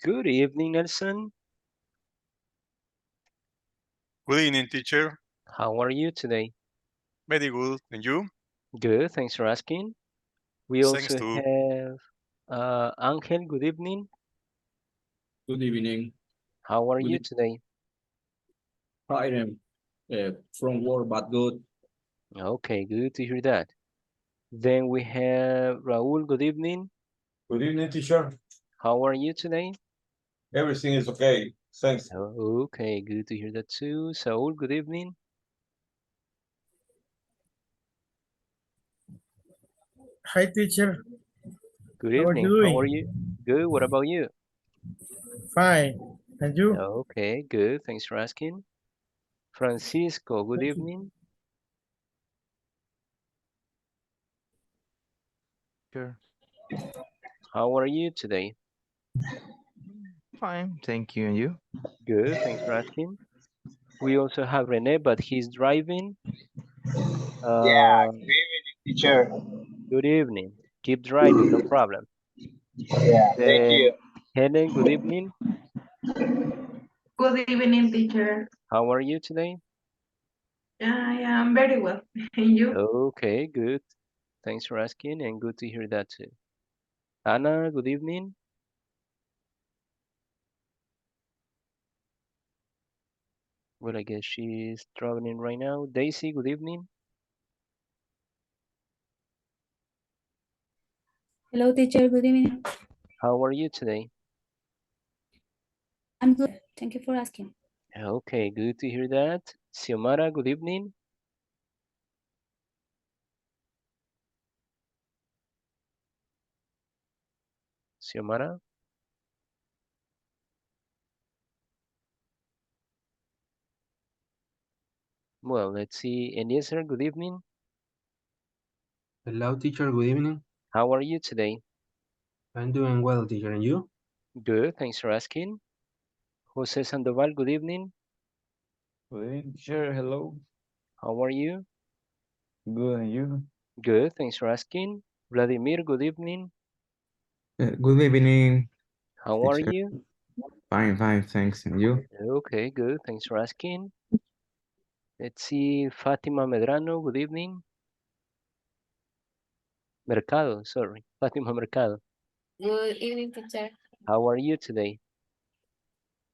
Good evening, Nelson. Good evening, teacher. How are you today? Very good. And you? Good, thanks for asking. We Thanks also to. have Angel. Good evening. Good evening. How are Good you evening. today? I am from work, but good. Okay, good to hear that. Then we have Raul. Good evening. Good evening, teacher. How are you today? Everything is okay. Thanks. Okay, good to hear that too. Saul, good evening. Hi, teacher. Good How are you evening. How are doing? you? Good. What about you? Fine. And you? Okay, good. Thanks for asking. Francisco, good Thank you. evening. Sure. How are you today? Fine, thank you. And you? Good. Thanks for asking. We also have Rene, but he's driving. Yeah, Uh, good evening, teacher. Good evening. Keep driving, no problem. Yeah, thank you. Then, Helen, good evening. Good evening, teacher. How are you today? I am very well. And you? Okay, good. Thanks for asking, and good to hear that too. Anna, good evening. Well, I guess she's traveling right now. Daisy, good evening. Hello, teacher. Good evening. How are you today? I'm good. Thank you for asking. Okay, good to hear that. Xiomara, good evening. Xiomara. Well, let's see. Eliezer, good evening. Hello, teacher. Good evening. How are you today? I'm doing well, teacher. And you? Good, thanks for asking. Jose Sandoval, good evening. Good evening, teacher. Hello. How are you? Good, and you? Good, thanks for asking. Vladimir, good evening. Good evening, How are teacher. you? Fine, thanks. And you? Okay, good, thanks for asking. Let's see, Fatima Medrano, good evening. Mercado, sorry, Fatima Mercado. Good evening, teacher. How are you today?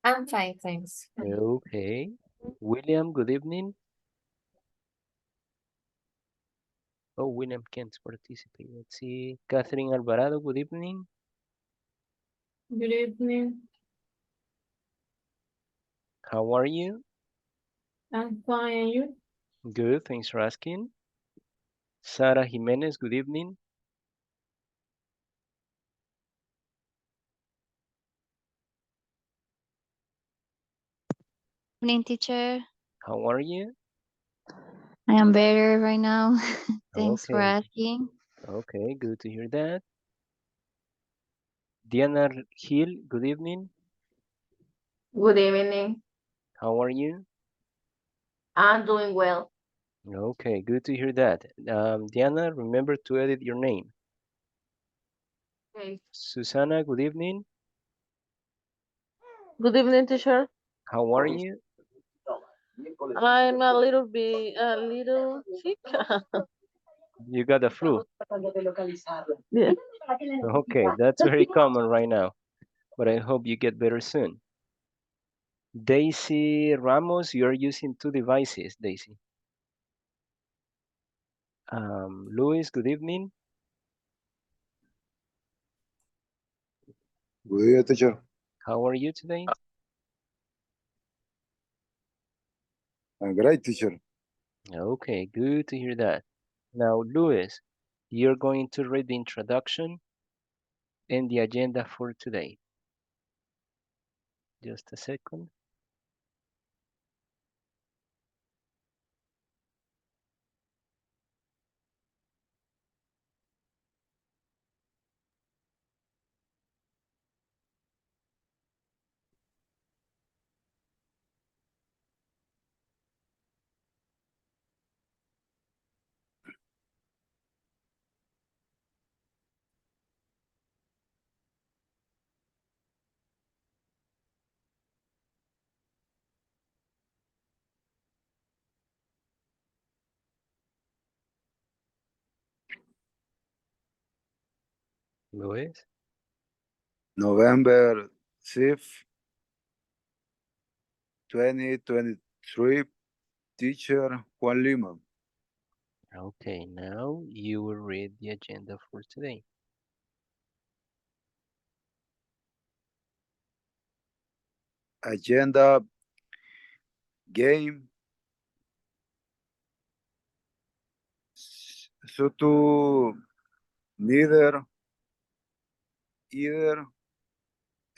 I'm fine, thanks. Okay. William, good evening. Oh, William can't participate. Let's see, Catherine Alvarado, good evening. Good evening. How are you? I'm fine. And you? Good, thanks for asking. Sara Jimenez, good evening. Evening, teacher. How are you? I am better right now. Thanks for Okay, asking. okay, good to hear that. Diana Hill, good evening. Good evening. How are you? I'm doing well. Okay, good to hear that. Diana, remember to edit your name. Okay. Susana, good evening. Good evening, teacher. How are you? I'm a little sick. You got the flu. Yeah. Okay, that's very common right now, but I hope you get better soon. Daisy Ramos, you are using two devices, Daisy. Luis, good evening. Good evening, teacher. How are you today? I'm great, teacher. Okay, good to hear that. Now, Luis, you're going to read the introduction and the agenda for today. Just a second. Luis? November 6th, 2023, teacher Juan Lima. Okay, now you will read the agenda for today. Agenda, game, so to neither, either,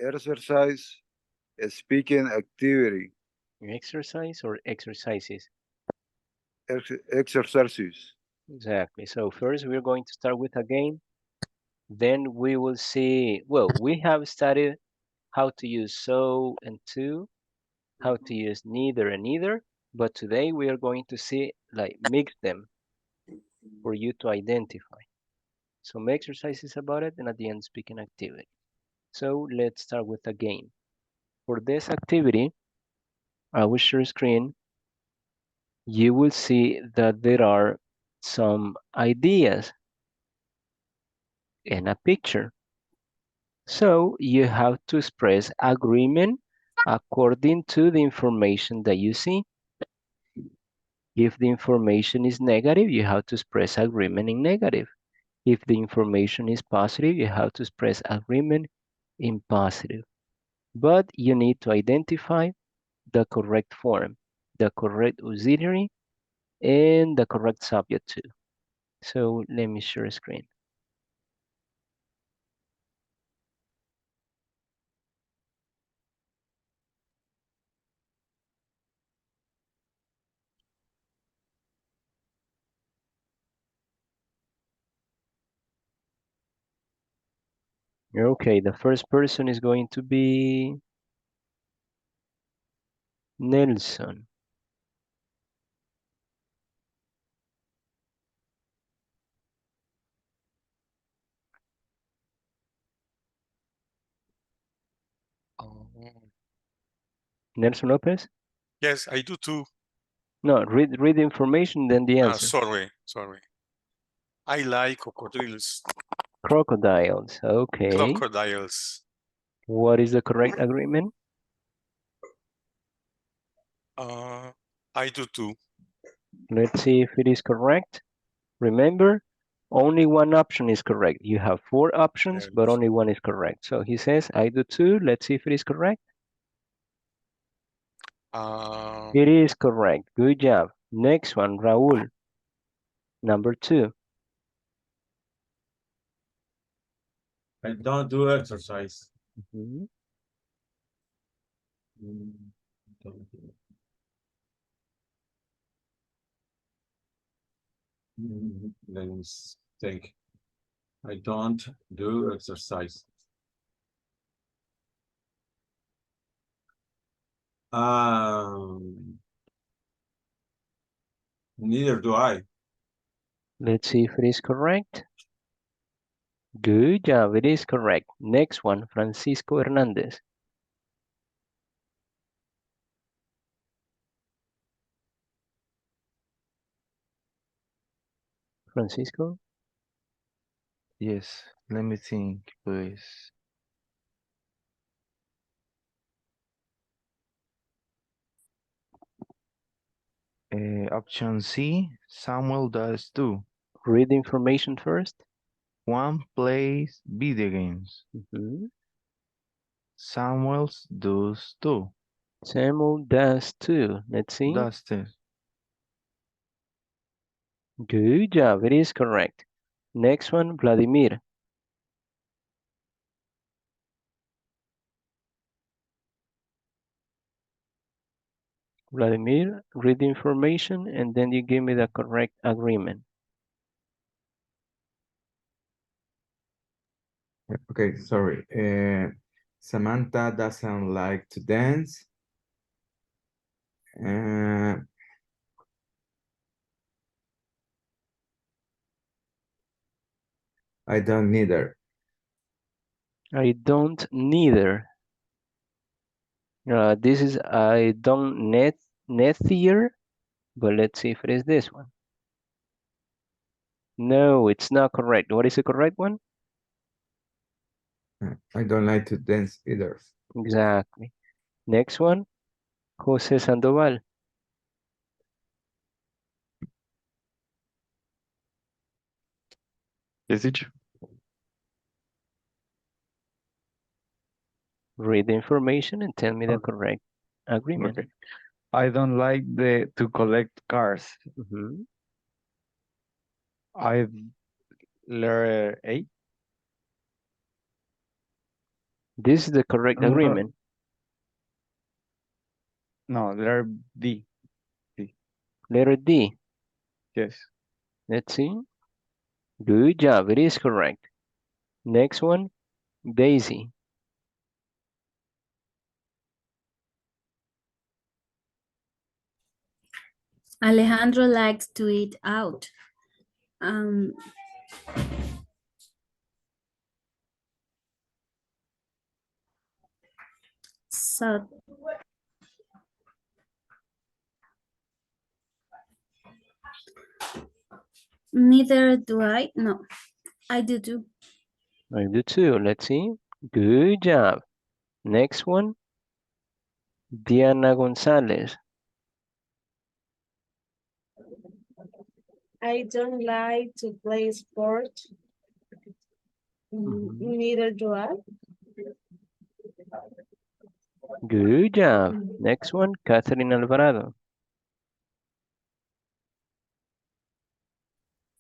exercise, speaking activity, Exercise or exercises? exercises. Exactly. So first we're going to start with a game. Then we will see, well, we have studied how to use so and to, how to use neither and either, but today we are going to see, like, mix them for you to identify. Some exercises about it, and at the end, speaking activity. So let's start with a game. For this activity, I will share screen. You will see that there are some ideas in a picture. So you have to express agreement according to the information that you see. If the information is negative, you have to express agreement in negative. If the information is positive, you have to express agreement in positive. But you need to identify the correct form, the correct auxiliary, and the correct subject too. So let me share screen. Okay, the first person is going to be Nelson. Nelson Lopez? Yes, I do too. No, read the information, then the answer. Sorry. I like crocodiles. Crocodiles, okay. Crocodiles. What is the correct agreement? I do too. Let's see if it is correct. Remember, only one option is correct. You have 4 options, but only one is correct. So he says, I do too. Let's see if it is correct. It is correct. Good job. Next one, Raul. Number 2. I don't do exercise. Mhm. Don't do. Let me think. I don't do exercise. Neither do I. Let's see if it is correct. Good job. It is correct. Next one, Francisco Hernandez. Francisco? Yes, let me think, please. Option C, Samuel does too. Read the information first. Juan plays video games. Samuel does too. Samuel does too. Let's see. Does too. Good job. It is correct. Next one, Vladimir. Vladimir, read the information and then you give me the correct agreement. Okay, sorry. Samantha doesn't like to dance. I don't neither. I don't neither. This is I don't neither, but let's see if it is this one. No, it's not correct. What is the correct one? I don't like to dance either. Exactly. Next one, Jose Sandoval. Yes, teacher. Read the information and tell me the correct agreement. Okay. I don't like to collect cars. Mhm. I letter A. This is the correct No, agreement. no, letter D. D. Letter D. Yes. Let's see. Good job. It is correct. Next one, Daisy. Alejandro likes to eat out. Um, so neither do I. No, I do too. I do too. Let's see. Good job. Next one, Diana Gonzalez. I don't like to play sport. Mhm. Neither do I. Good job. Next one, Catherine Alvarado.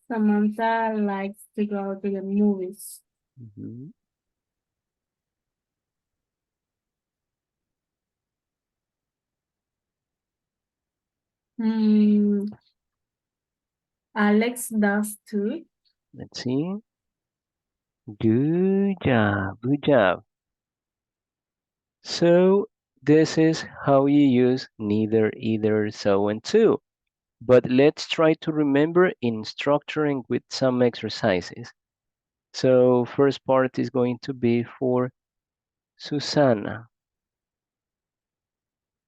Samantha likes to go to the movies. Mhm. Mm, Alex does too. Let's see. Good job. Good job. So this is how you use neither, either, so, and to. But let's try to remember in structuring with some exercises. So first part is going to be for Susana.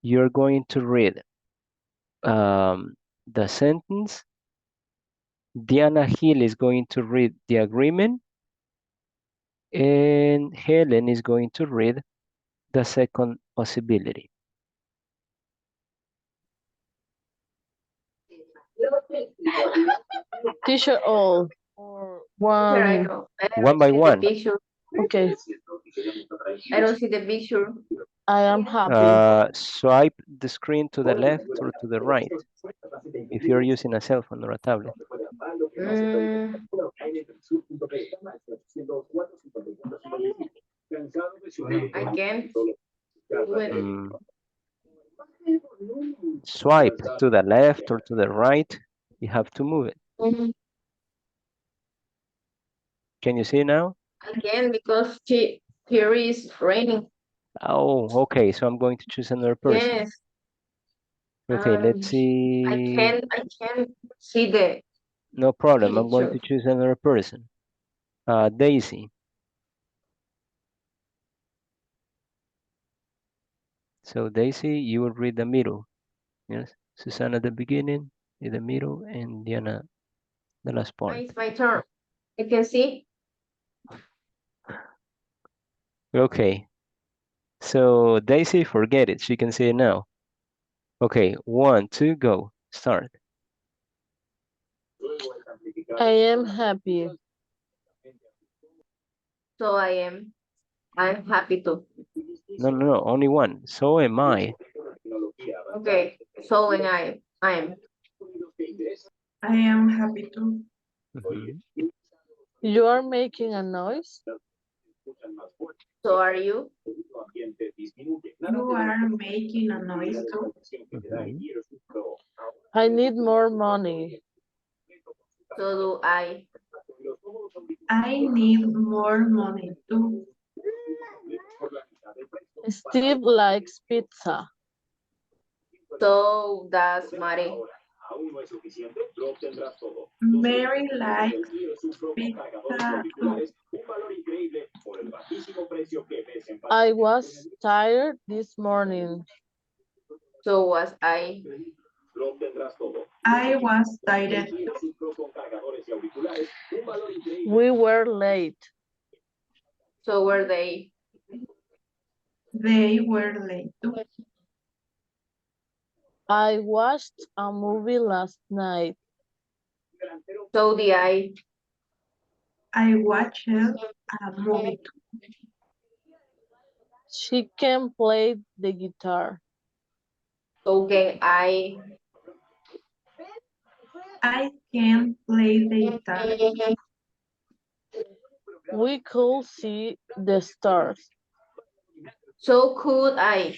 You're going to read the sentence. Diana Hill is going to read the agreement. And Helen is going to read the second possibility. Teacher all or one. One by one. Okay. I don't see the picture. I am happy. Swipe the screen to the left or to the right if you're using a cell phone or a tablet. Mm, I can't do it. Swipe to the left or to the right. You have to move it. Can you see now? I can because here is raining. Oh, okay. So I'm going to choose another person. Yes. Okay, let's I see. can't see the No problem. I'm going to picture. choose another person. Daisy. So Daisy, you will read the middle. Yes. Susanna at the beginning, in the middle, and Diana the last part. It's my turn. I can see. Okay. So Daisy, forget it. She can see it now. Okay, 1, 2, go. Start. I am happy. So I'm happy too. No, no, no. Only one. So am I. Okay. So when I'm I am happy too. Mhm. You are making a noise. so are you? You are making a noise too. Mhm. I need more money. So do I. I need more money too. Steve likes pizza. So does Mari. Mary likes pizza too. I was tired this morning. So was I. I was tired too. We were late. So were they. They were late too. I watched a movie last night. So did I. I watched a movie too. She can play the guitar. So can I. I can play the guitar. We could see the stars. So could I.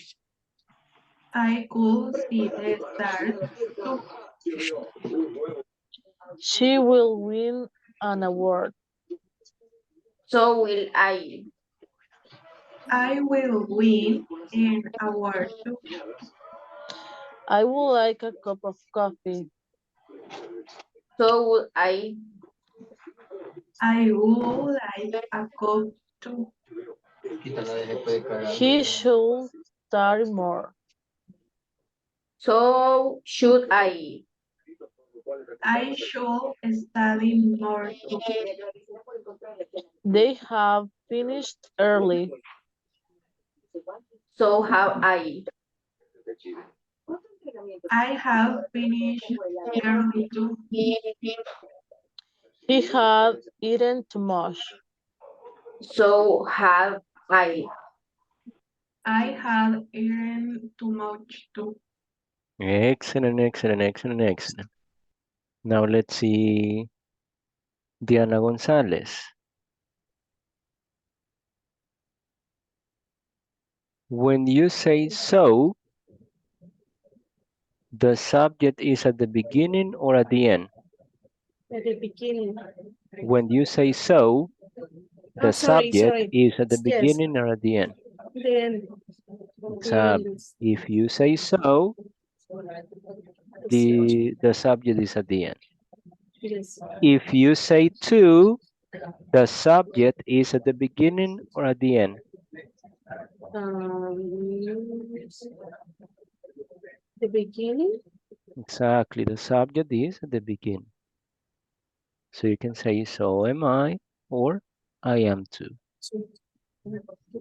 I could see the stars too. She will win an award. So will I. I will win an award too. I would like a cup of coffee. So would I. I would like a cup too. He should study more. So should I. I should study more too. They have finished early. So have I. I have finished early too. He had eaten too much. So have I. I had eaten too much too. Excellent, excellent, excellent, excellent. Now let's see Diana Gonzalez. When you say so, the subject is at the beginning or at the end? At the beginning. When you say so, the subject is at the beginning or at the end? Then If you say so, the subject is at the end. If you say to, the subject is at the beginning or at the end? The beginning. Exactly, the subject is at the beginning. So you can say, so am I, or I am too.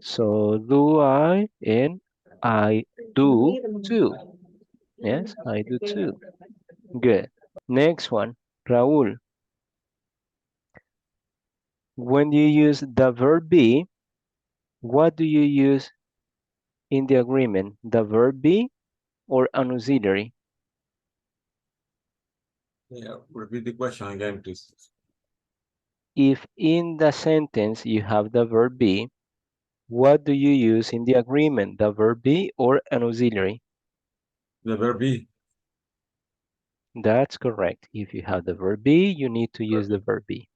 So do I, and I do too. Yes, I do too. Good. Next one, Raúl. When you use the verb be, what do you use in the agreement? The verb be or an auxiliary? Yeah, repeat the question again, please. If in the sentence you have the verb be, what do you use in the agreement? The verb be or an auxiliary? The verb be. That's correct. If you have the verb be, you need to use the verb be.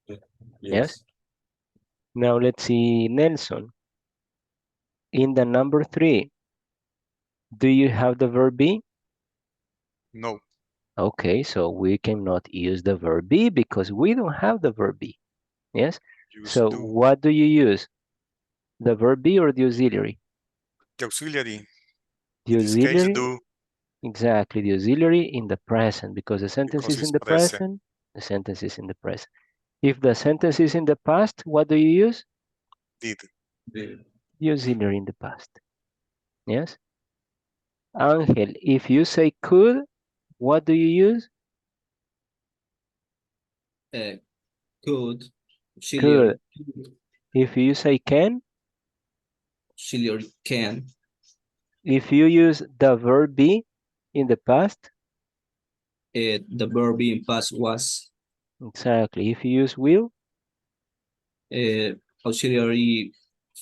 Yes? Now let's see Nelson. In the number 3, do you have the verb be? No. Okay, so we cannot use the verb be because we don't have the verb be. Yes? So what do you use? The verb be or the auxiliary? The auxiliary. The In this case, auxiliary? do. Exactly, the auxiliary in the present because the sentence Because is in it's the present. present, the sentence is in the present. If the sentence is in the past, what do you use? Did. The auxiliary in the past. Yes? Angel, if you say could, what do you use? Could. Could. If you say can? Auxiliary can. If you use the verb be in the past? The verb in past was. Exactly. If you use will? Auxiliary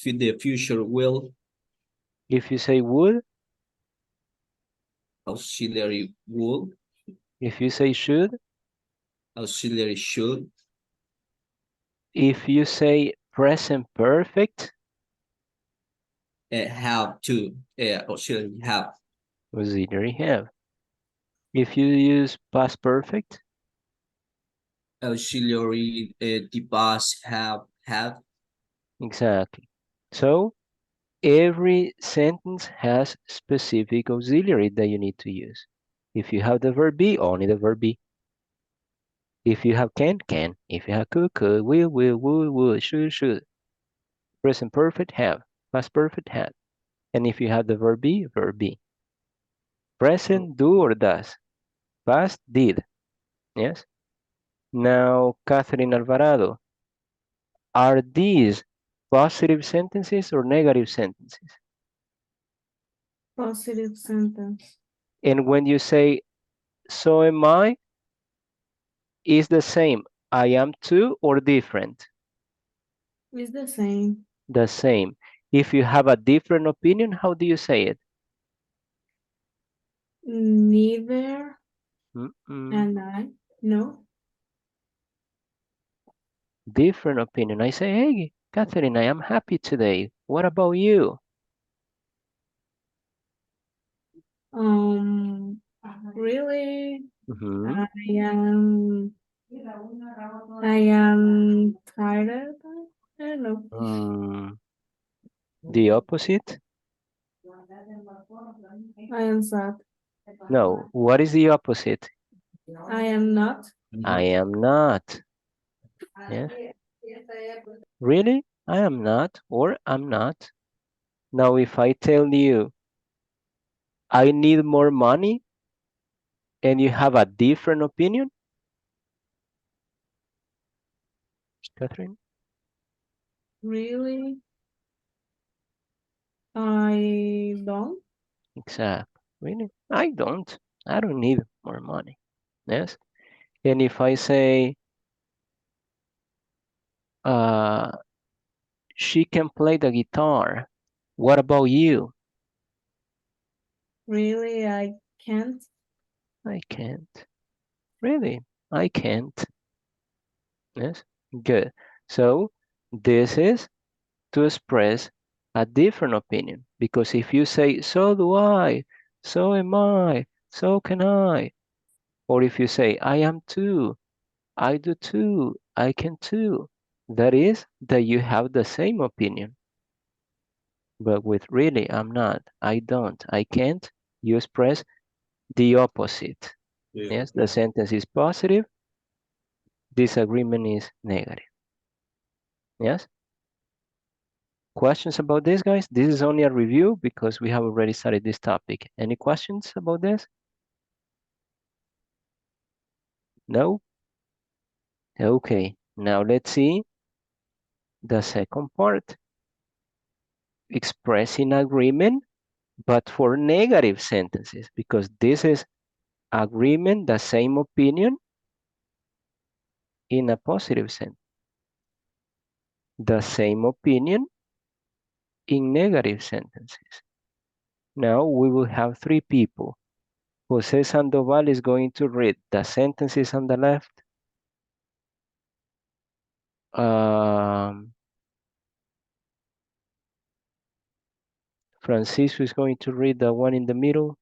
the future will. If you say would? Auxiliary would. If you say should? Auxiliary should. If you say present perfect? Have to. Auxiliary have. Auxiliary have. If you use past perfect? Auxiliary the past have. Exactly. So every sentence has specific auxiliary that you need to use. If you have the verb be, only the verb be. If you have can. If you have could, will, would, should. Present perfect, have. Past perfect, had. And if you have the verb be, verb be. Present, do or does. Past, did. Yes? Now, Catherine Alvarado, are these positive sentences or negative sentences? Positive sentence. And when you say, so am I, is the same. I am too or different? It's the same. The same. If you have a different opinion, how do you say it? Neither Mm-mm. and I. No. Different opinion. I say, hey, Catherine, I am happy today. What about you? Really, Mhm. I am tired. I don't know. The opposite? I am sad. No. What is the opposite? I am not. I am not. Yes. Really? I am not or I'm not. Now, if I tell you I need more money and you have a different opinion, Catherine? Really, I don't. Exactly. Really? I don't. I don't need more money. Yes. And if I say uh, she can play the guitar, what about you? Really, I can't. I can't. Really? I can't. Yes. Good. So this is to express a different opinion. Because if you say, so do I, so am I, so can I, or if you say, I am too, I do too, I can too, that is that you have the same opinion. But with really, I'm not, I don't, I can't, you express the opposite. Yes, the sentence is positive, disagreement is negative. Yes? Questions about this, guys? This is only a review because we have already started this topic. Any questions about this? No? Okay, now let's see the second part. Expressing agreement, but for negative sentences, because this is agreement, the same opinion, in a positive sense. The same opinion in negative sentences. Now we will have three people. Jose Sandoval is going to read the sentences on the left. Francisco is going to read the one in the middle,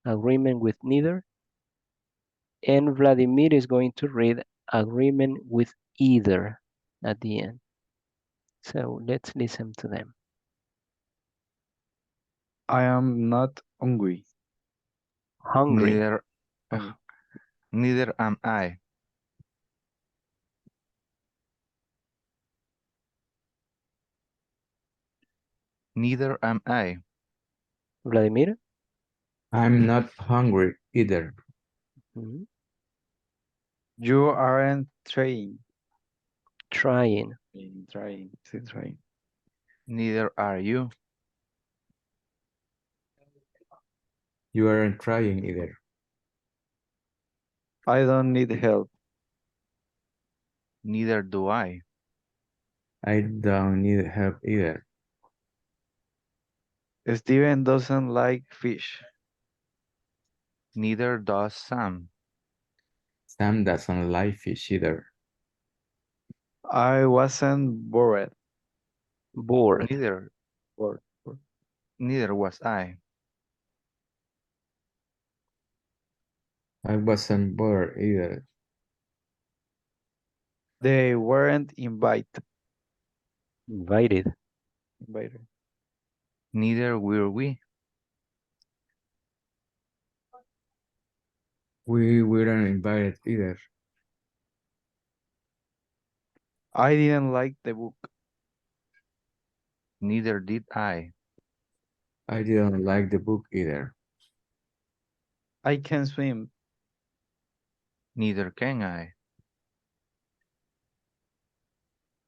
agreement with neither. And Vladimir is going to read agreement with either at the end. So let's listen to them. I am not hungry. Hungry. Neither am I. Neither am I. Vladimir? I'm not hungry either. Mhm. You aren't trying. Trying. Trying. Sí, trying. Neither are you. You aren't trying either. I don't need help. Neither do I. I don't need help either. Steven doesn't like fish. Neither does Sam. Sam doesn't like fish either. I wasn't bored. Bored. Bored. Neither was I. I wasn't bored either. They weren't invited. Invited. Neither were we. We weren't invited either. I didn't like the book. Neither did I. I didn't like the book either. I can swim. Neither can I.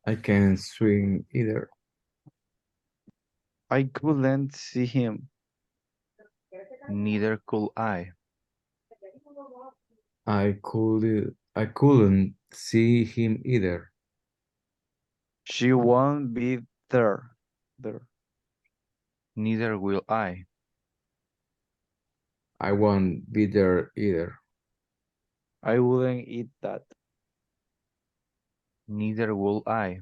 I can't swim either. I couldn't see him. Neither could I. I couldn't see him either. She won't be there. Neither will I. I won't be there either. I wouldn't eat that. Neither will I.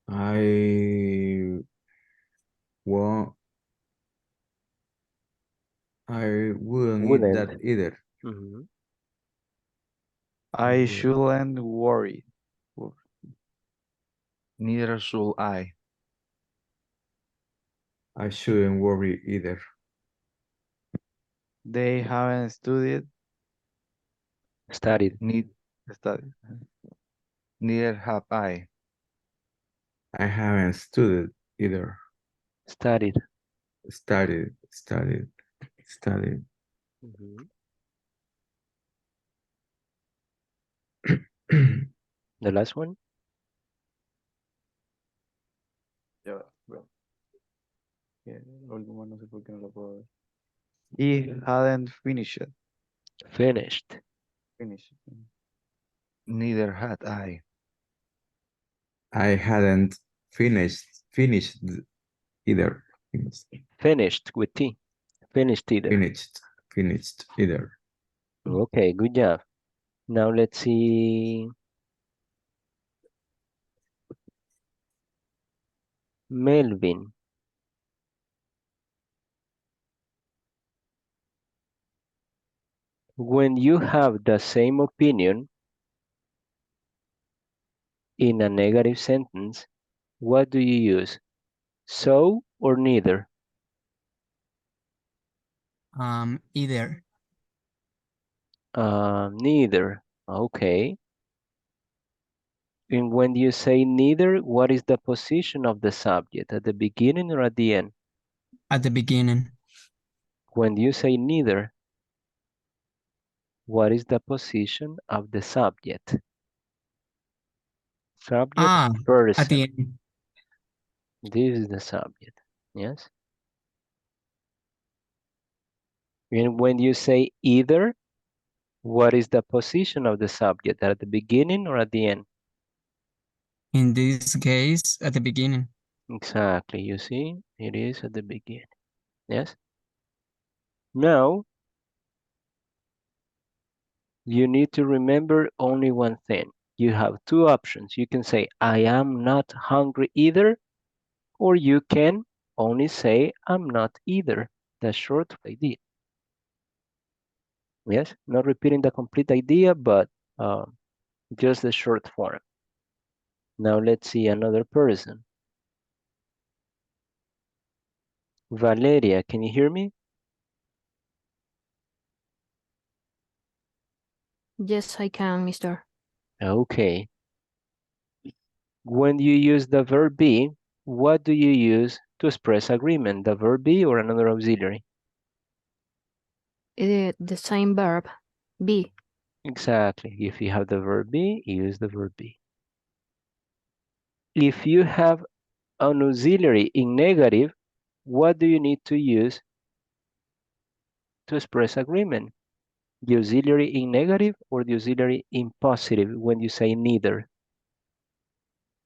I won't. I wouldn't eat Wouldn't. that either. Mhm. I shouldn't worry. Neither should I. I shouldn't worry either. They haven't Studied. studied. Neither have I. I haven't studied either. Studied. Studied. Mhm. The last one. Ya va, bueno. La última no sé por qué no la puedo ver. He hadn't finished. Finished. Finished. Neither had I. I hadn't finished either. Finished with T. Finished either. Finished either. Okay, good job. Now let's see. Melvin. When you have the same opinion in a negative sentence, what do you use? So or neither? Either. Neither. Okay. And when you say neither, what is the position of the subject? At the beginning or at the end? At the beginning. When you say neither, what is the position of the subject? Subject, person. At the end. This is the subject. Yes. And when you say either, what is the position of the subject? At the beginning or at the end? In this case, at the beginning. Exactly. You see, it is at the beginning. Yes. Now, you need to remember only one thing. You have two options. You can say, I am not hungry either, or you can only say, I'm not either. The short idea. Yes, not repeating the complete idea, but just the short form. Now let's see another person. Valeria, can you hear me? Yes, I can, mister. Okay. When you use the verb be, what do you use to express agreement? The verb be or another auxiliary? The same verb, be. Exactly. If you have the verb be, use the verb be. If you have an auxiliary in negative, what do you need to use to express agreement? The auxiliary in negative or the auxiliary in positive when you say neither?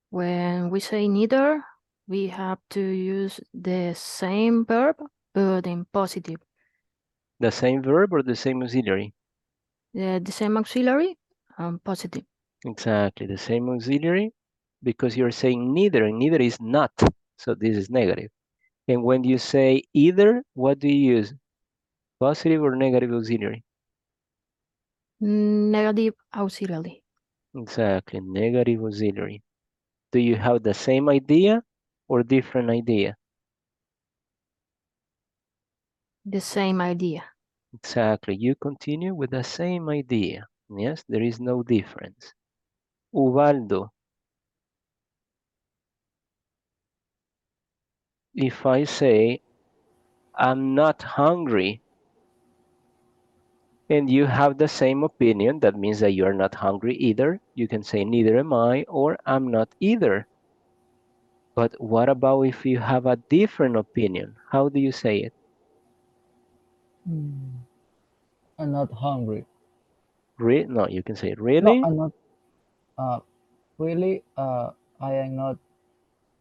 When we say neither, we have to use the same verb, but in positive. The same verb or the same auxiliary? The same auxiliary, positive. Exactly, the same auxiliary, because you're saying neither, and neither is not, so this is negative. And when you say either, what do you use? Positive or negative auxiliary? Negative auxiliary. Exactly, negative auxiliary. Do you have the same idea or different idea? The same idea. Exactly, you continue with the same idea. Yes, there is no difference. Ubaldo. if I say, I'm not hungry, and you have the same opinion, that means that you are not hungry either. You can say, neither am I, or I'm not either. But what about if you have a different opinion? How do you say it? I'm not hungry. No, you can say, No, really? I'm not. Really, I am not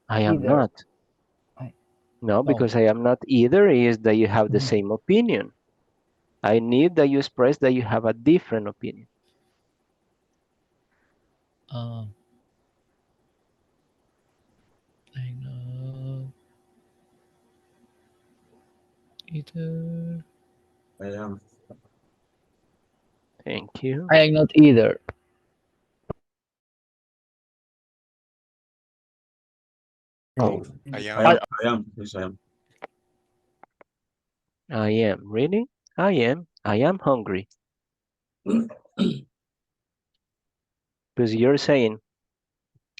I am either. not. No, No. because I am not either is that you have the same opinion. I need that you express that you have a different opinion. I'm not either. I am. Thank you. I am not either. Oh, I I am. am. I am. Yes, I am. I am. Really? I am. I am hungry. Because you're saying,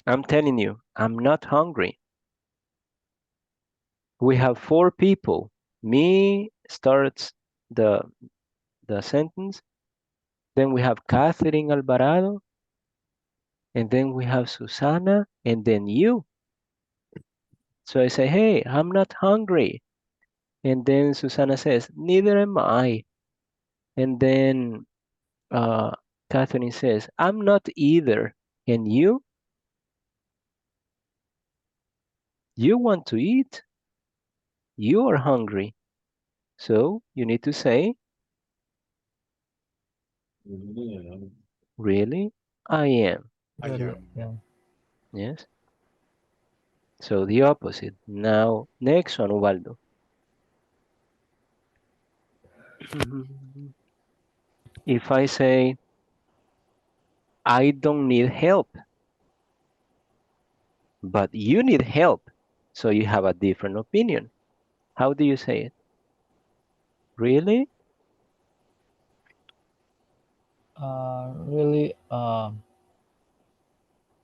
I'm telling you, I'm not hungry. We have 4 people. Me starts the sentence. Then we have Catherine Alvarado. And then we have Susana. And then you. So I say, hey, I'm not hungry. And then Susana says, neither am I. And then Catherine says, I'm not either. And you? You want to eat. You are hungry. So you need to say, really? I am. I am. Yeah. Yes. So the opposite. Now, next one, Ubaldo. If I say, I don't need help, but you need help, so you have a different opinion. How do you say it? Really? Really, I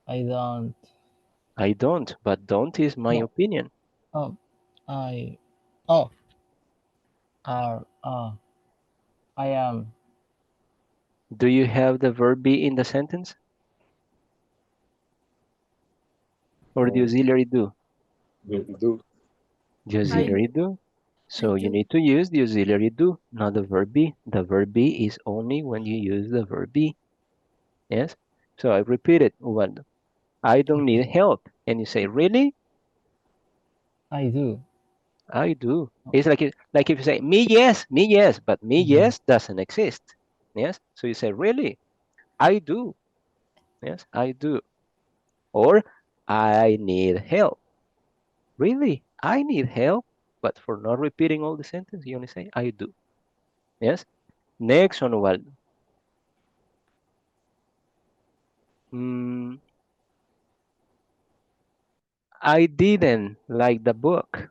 don't. I don't, but don't is my No. opinion. I. Oh. I am. Do you have the verb be in the sentence? Or the auxiliary do? Do. The auxiliary do. So you need to use the auxiliary do, not the verb be. The verb be is only when you use the verb be. Yes? So I repeat it, Ubaldo. I don't need help. And you say, really? I do. I do. It's like if you say, me yes, but me yes doesn't exist. Yes? So you say, really? I do. Yes, I do. Or, I need help. Really? I need help. But for not repeating all the sentence, you only say, I do. Yes? Next one, Ubaldo. I didn't like the book.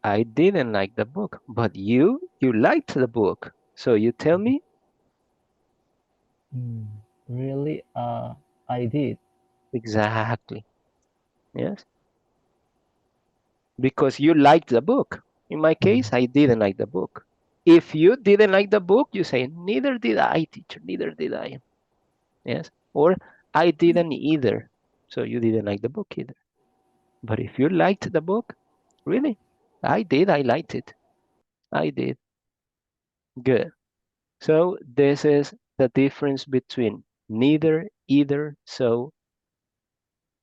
I didn't like the book. But you liked the book. So you tell me? Really, I did. Exactly. Yes? Because you liked the book. In my case, I didn't like the book. If you didn't like the book, you say, neither did I, teacher, neither did I. Yes? Or, I didn't either. So you didn't like the book either. But if you liked the book, really? I did, I liked it. I did. Good. So this is the difference between neither, either, so,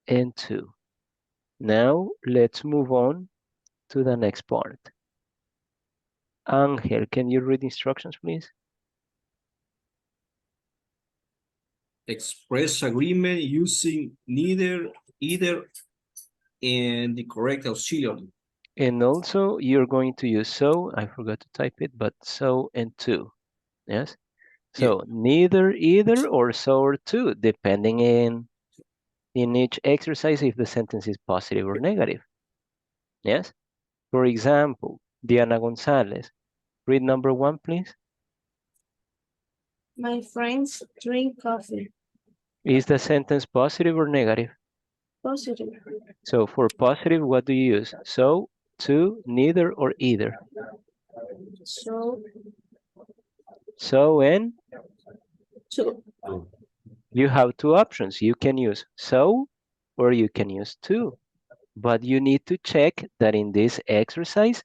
and to. Now let's move on to the next part. Angel, can you read instructions, please? Express agreement using neither, either, and the correct auxiliary. And also you're going to use so, I forgot to type it, but so and to. Yes? So neither, either, or so or to, depending in each exercise if the sentence is positive or negative. Yes? For example, Diana Gonzalez, read number 1, please. My friends drink coffee. Is the sentence positive or negative? Positive. So for positive, what do you use? So to, neither, or either. So, So and two. you have two options. You can use so or you can use to. But you need to check that in this exercise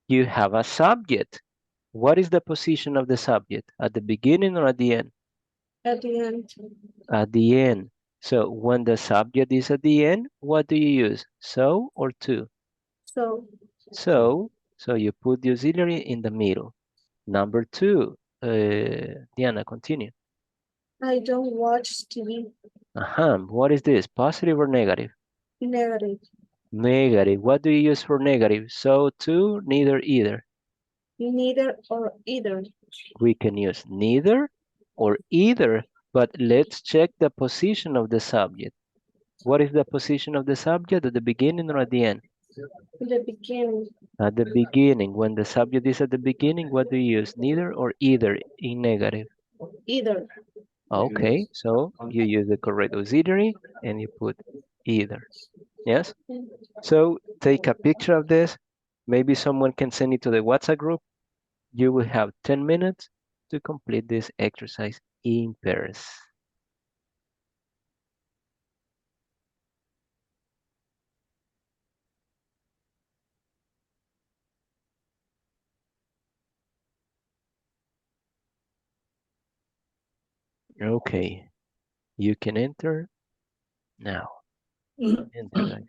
you have a subject. What is the position of the subject? At the beginning or at the end? At the end. At the end. So when the subject is at the end, what do you use? So or to? So, So you put the auxiliary in the middle. Number two, Diana, continue. I don't watch TV. What is this? Positive or negative? Negative. Negative. What do you use for negative? So, to, neither, either. Neither or either. We can use neither or either, but let's check the position of the subject. What is the position of the subject? At the beginning or at the end? In the beginning. At the beginning. When the subject is at the beginning, what do you use? Neither or either in negative? Either. Okay, so you use the correct auxiliary and you put either. Yes? So take a picture of this. Maybe someone can send it to the WhatsApp group. You will have 10 minutes to complete this exercise in pairs. Okay, you can enter now. Enter, guys.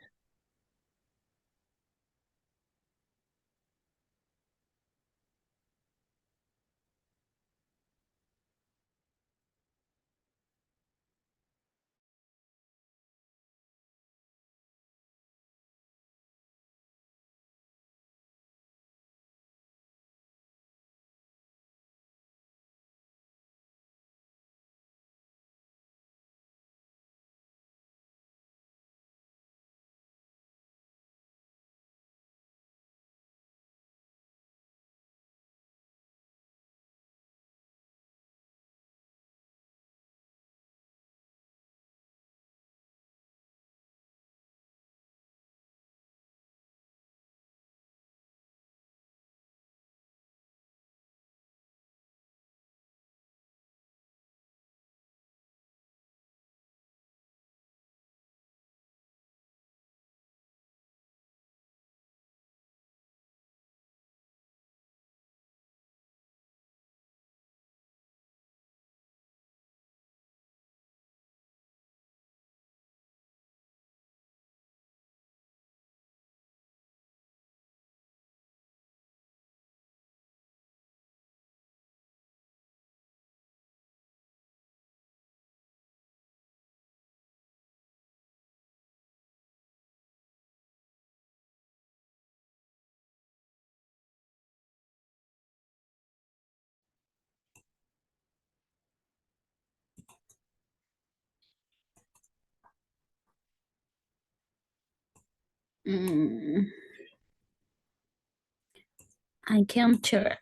I can share.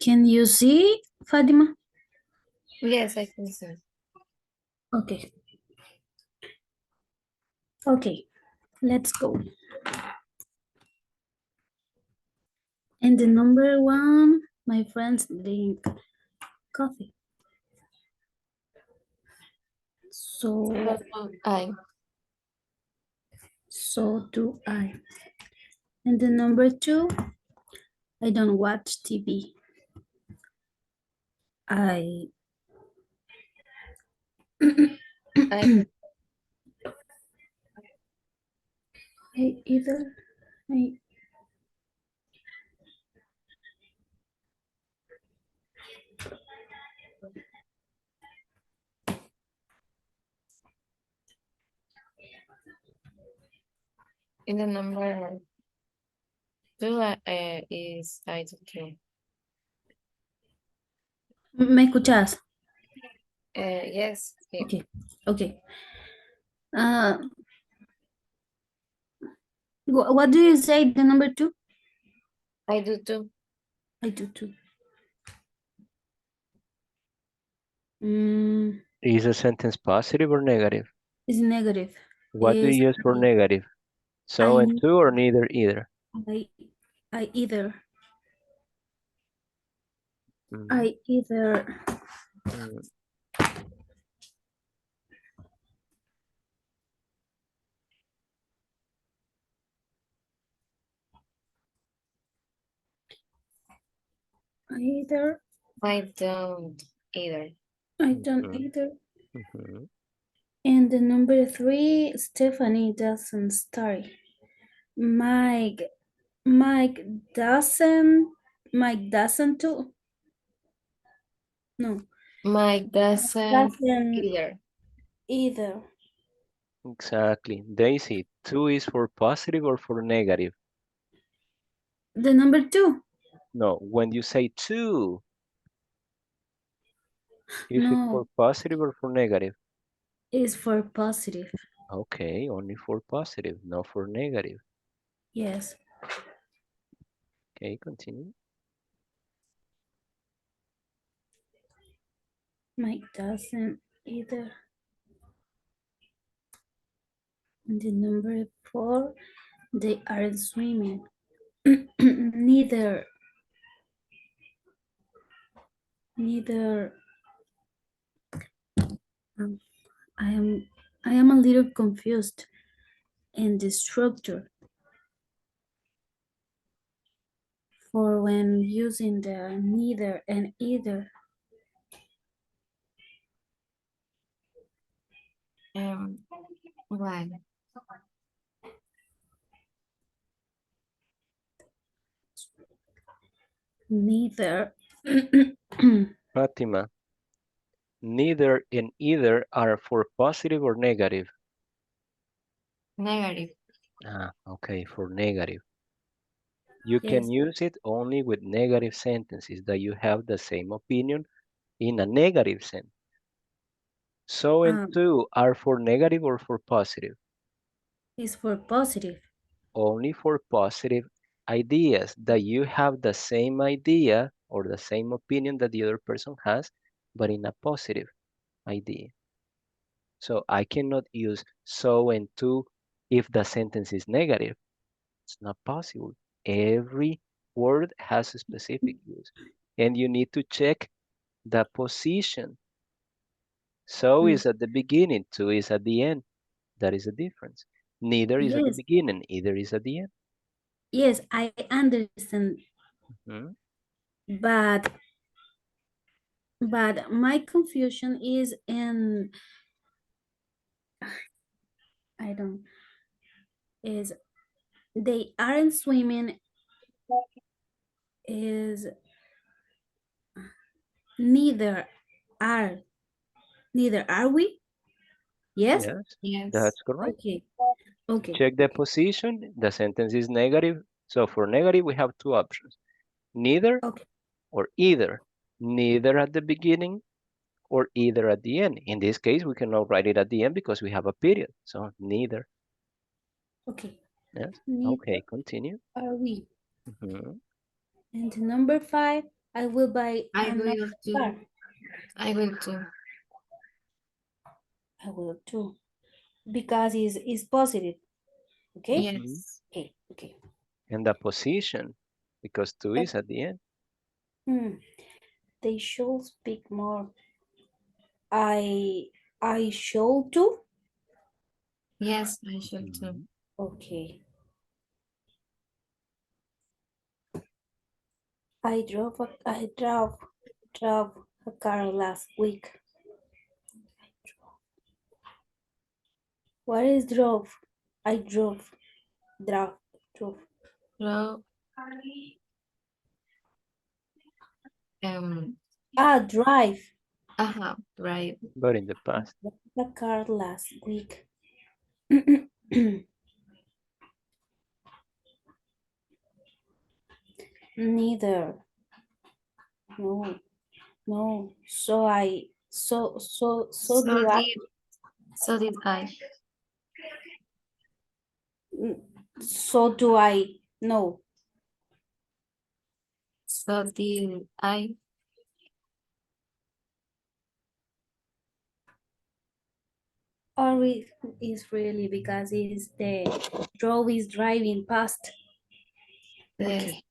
Can you see, Fatima? Yes, I can see. Okay. Okay, let's go. And the number one, my friends drink coffee. So do I. And the number two, I don't watch TV. I either. In the number two is I do too. ¿Me escuchas? Yes. Okay. Okay. What do you say? The number two? I do too. I do too. Is the sentence positive or negative? It's negative. What do is you use for negative? So and to or neither either? I I either Mhm. I either Mm. either I don't either. I don't Mhm. either. Mhm. And the number 3, Stephanie doesn't study. Mike Mike doesn't too. No. Mike doesn't Doesn't either. either. Exactly. Daisy, 2 is for positive or for negative? The number 2. No, when you say 2, is it for No, positive or for negative? is for positive. Okay, only for positive, not for negative. Yes. Okay, continue. Mike doesn't either. And the number 4, they are swimming. Neither um, I am a little confused in the structure for when using the neither and either. Right. Neither. Fatima, neither and either are for positive or negative? Negative. Okay, for negative. You can Yes. use it only with negative sentences that you have the same opinion in a negative sense. So and to are for negative or for positive? Is for positive. Only for positive ideas that you have the same idea or the same opinion that the other person has, but in a positive idea. So I cannot use so and to if the sentence is negative. It's not possible. Every word has a specific use. And you need to check the position. So is at the beginning, to is at the end. That is a difference. Neither is at the Yes. beginning, either is at the end. Yes, I understand. Mhm. But my confusion is in I don't is they aren't swimming is neither are neither are we? Yes? Yes, Yes. that's correct. Okay. Okay. Check the position. The sentence is negative. So for negative, we have two options. Neither Okay. or either. Neither at the beginning or either at the end. In this case, we cannot write it at the end because we have a period. So neither. Okay. Yes. Neither Okay, continue. are we. Mhm. And number 5, I will buy I another will too. car. I will too. I will too. Because it's positive. Okay? Yes. Okay. Okay. And the position, because two is at the end. They should speak more. I should too. Yes, I should too. Mhm. Okay. I drove a car last week. What is drove? I drove. Drove. So, Drive. right. But in the past. The car last week. Neither. No. No. So do I. So did I. So do I. No. So did I. Or it is really because it's the road is driving past. Okay.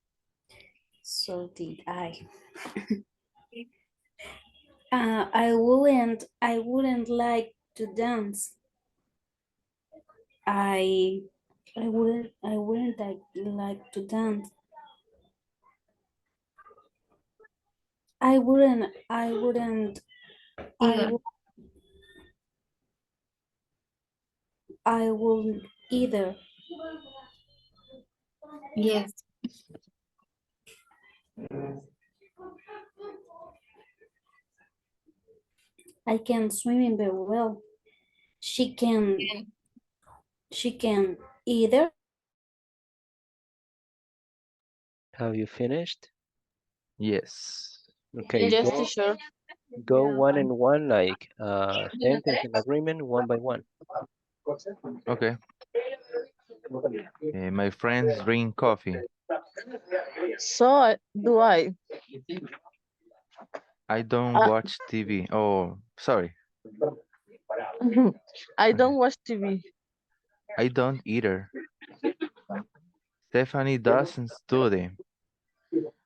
So did I. I wouldn't like to dance. I wouldn't like to dance. I wouldn't I Either. wouldn't either. Yes. I can swim very well. She can either. Have you finished? Yes. Okay, Yes, go teacher. one and one, like sentence and agreement, one by one. Okay. My friends drink coffee. So do I. I don't Uh, watch TV. Oh, sorry. I don't watch TV. I don't either. Stephanie doesn't study.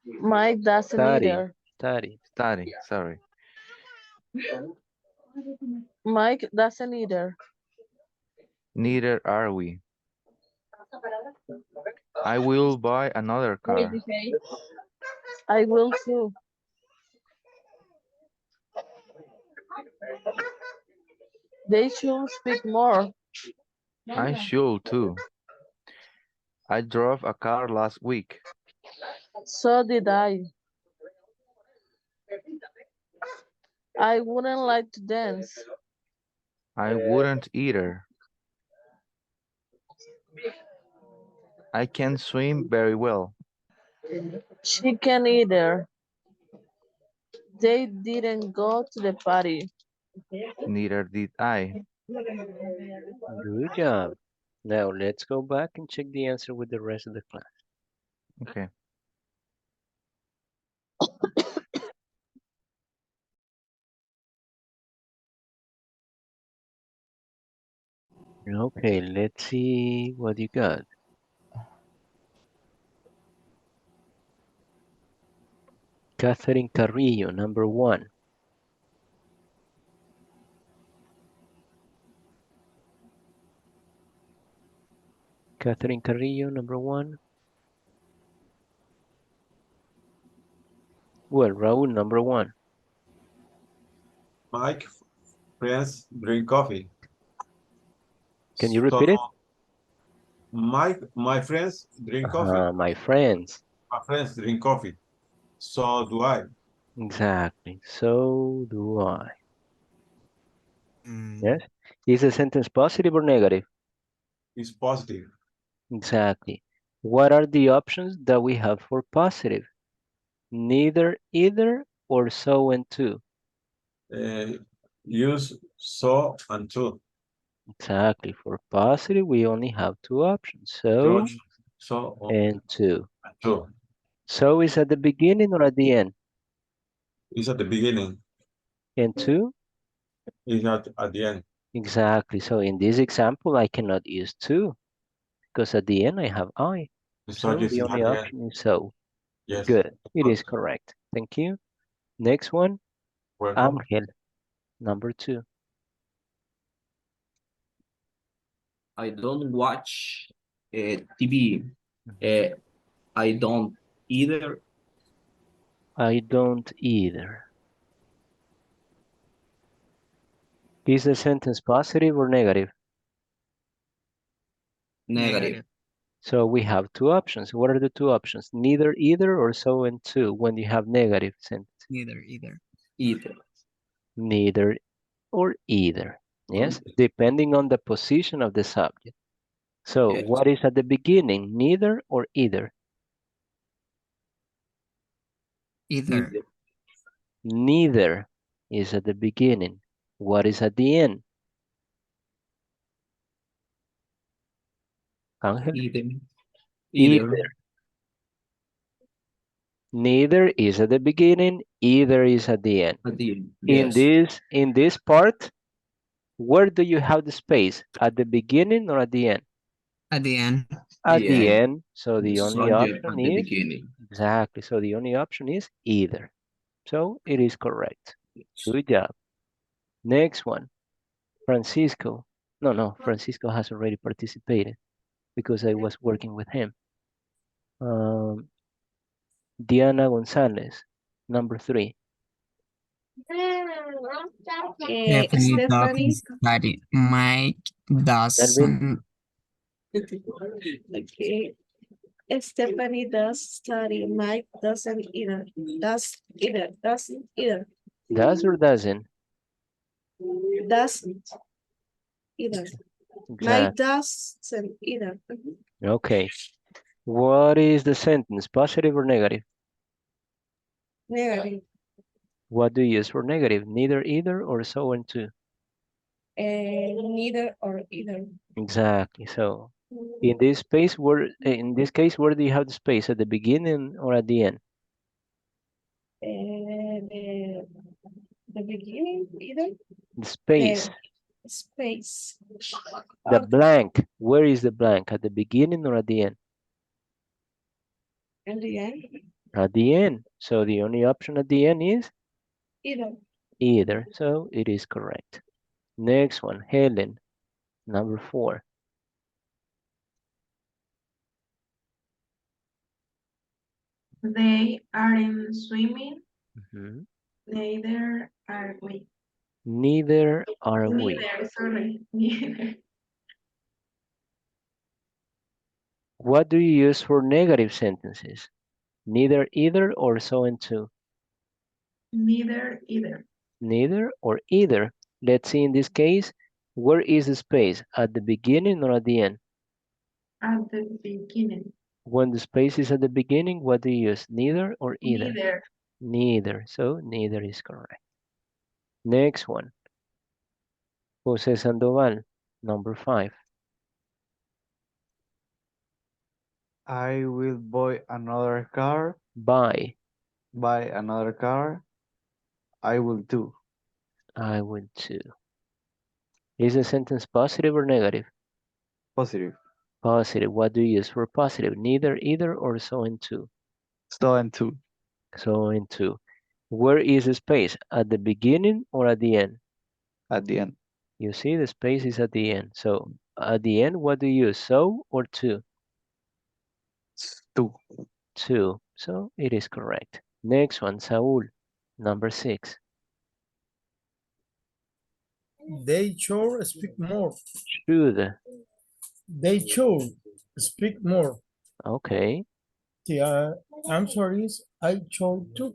Mike doesn't either. Study, sorry. Mike doesn't either. Neither are we. I will buy another car. I will too. They should speak more. I should too. I drove a car last week. So did I. I wouldn't like to dance. I wouldn't either. I can swim very well. She can either. They didn't go to the party. Neither did I. Good job. Now let's go back and check the answer with the rest of the class. Okay. Okay, let's see what you got. Catherine Carrillo, number 1. Catherine Carrillo, number 1. Well, Raúl, number 1. Mike, friends drink coffee. Can you repeat it? My friends drink coffee. My friends. My friends drink coffee. So do I. Exactly. So do I. Yes. Is the sentence positive or negative? It's positive. Exactly. What are the options that we have for positive? Neither, either, or so and to. Use so and to. Exactly. For positive, we only have 2 options. So and to. So is at the beginning or at the end? It's at the beginning. And to? It's at the end. Exactly. So in this example, I cannot use to because at the end I have I. So yes, the only at the end. option is so. Yes. Good. It is correct. Thank you. Next one. Welcome. Ángel, number 2. I don't watch TV. I don't either. I don't either. Is the sentence positive or negative? Negative. So we have 2 options. What are the 2 options? Neither, either, or so and to when you have negative sentence? Neither, either. Either. Neither or either. Yes, depending on the position of the subject. So Yes. what is at the beginning? Neither or either? Either. Neither is at the beginning. What is at the end? Ángel? Either. Neither is at the beginning, either is at the end. At the end. In Yes. this part, Where do you have the space? At the beginning or at the end? At the end. At the end. So the The only subject option at the is beginning. exactly. So the only option is either. So it is correct. Good job. Next one, Francisco. No, Francisco has already participated because I was working with him. Diana Gonzalez, number 3. Stephanie doesn't study. Mike Melvin, doesn't. Okay. Stephanie does study. Mike doesn't either. Doesn't either. does or doesn't? Doesn't either. Mike Exactly. doesn't either. Okay. What is the sentence? Positive or negative? Negative. What do you use for negative? Neither, either, or so and two? Neither or either. Exactly. So in this space, in this case, where do you have the space? At the beginning or at the end? The beginning, either. The space. The space. The blank. Where is the blank? At the beginning or at the end? In the end. At the end. So the only option at the end is? Either. Either. So it is correct. Next one, Helen, number 4. They aren't swimming. Mhm. Neither are we. Neither are we. Neither, sorry. Neither. What do you use for negative sentences? Neither, either, or so and two? Neither either. Neither or either. Let's see in this case, where is the space? At the beginning or at the end? At the beginning. When the space is at the beginning, what do you use? Neither or either? Neither. Neither. So neither is correct. Next one. Jose Sandoval, number 5. I will buy another car. Buy. Buy another car. I will too. I will too. Is the sentence positive or negative? Positive. Positive. What do you use for positive? Neither, either, or so and two? So and two. So and two. Where is the space? At the beginning or at the end? At the end. You see, the space is at the end. So at the end, what do you use? So or two? Two. Two. So it is correct. Next one, Saul, number 6. They should speak more. Should. They should speak more. Okay. The answer is I should too.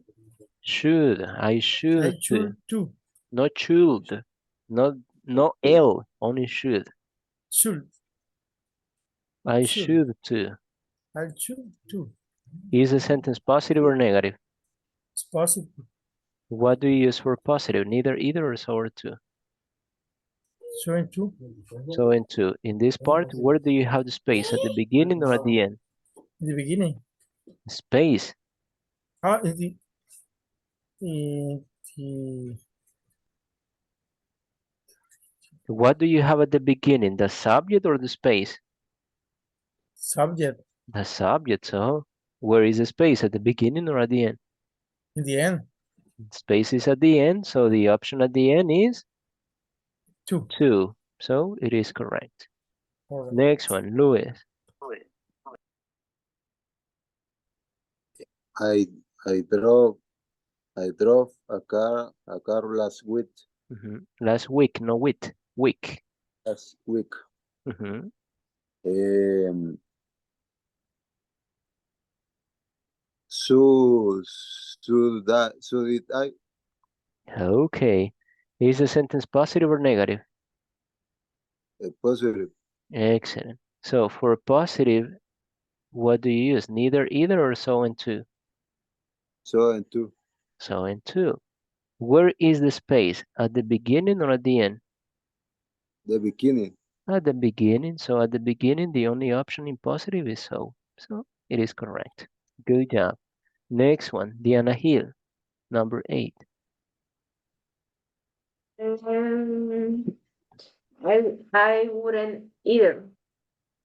Should. I should I should too. Not should. No L. Only should. Should. I should too. I should too. Is the sentence positive or negative? It's possible. What do you use for positive? Neither, either, or so or two? So and two. So and two. In this part, where do you have the space? At the beginning or at the end? In the beginning. Space. The What do you have at the beginning? The subject or the space? Subject. The subject. So where is the space? At the beginning or at the end? In the end. Space is at the end. So the option at the end is? Two. Two. So it is correct. Right. Next one, Luis. I drove a car last week. Last week, no week. Week. Last week. Um, so did I? Okay. Is the sentence positive or negative? Positive. Excellent. So for positive, what do you use? Neither, either, or so and two? So and two. So and two. Where is the space? At the beginning or at the end? The beginning. At the beginning. So at the beginning, the only option in positive is so. So it is correct. Good job. Next one, Diana Hill, number 8. I wouldn't either.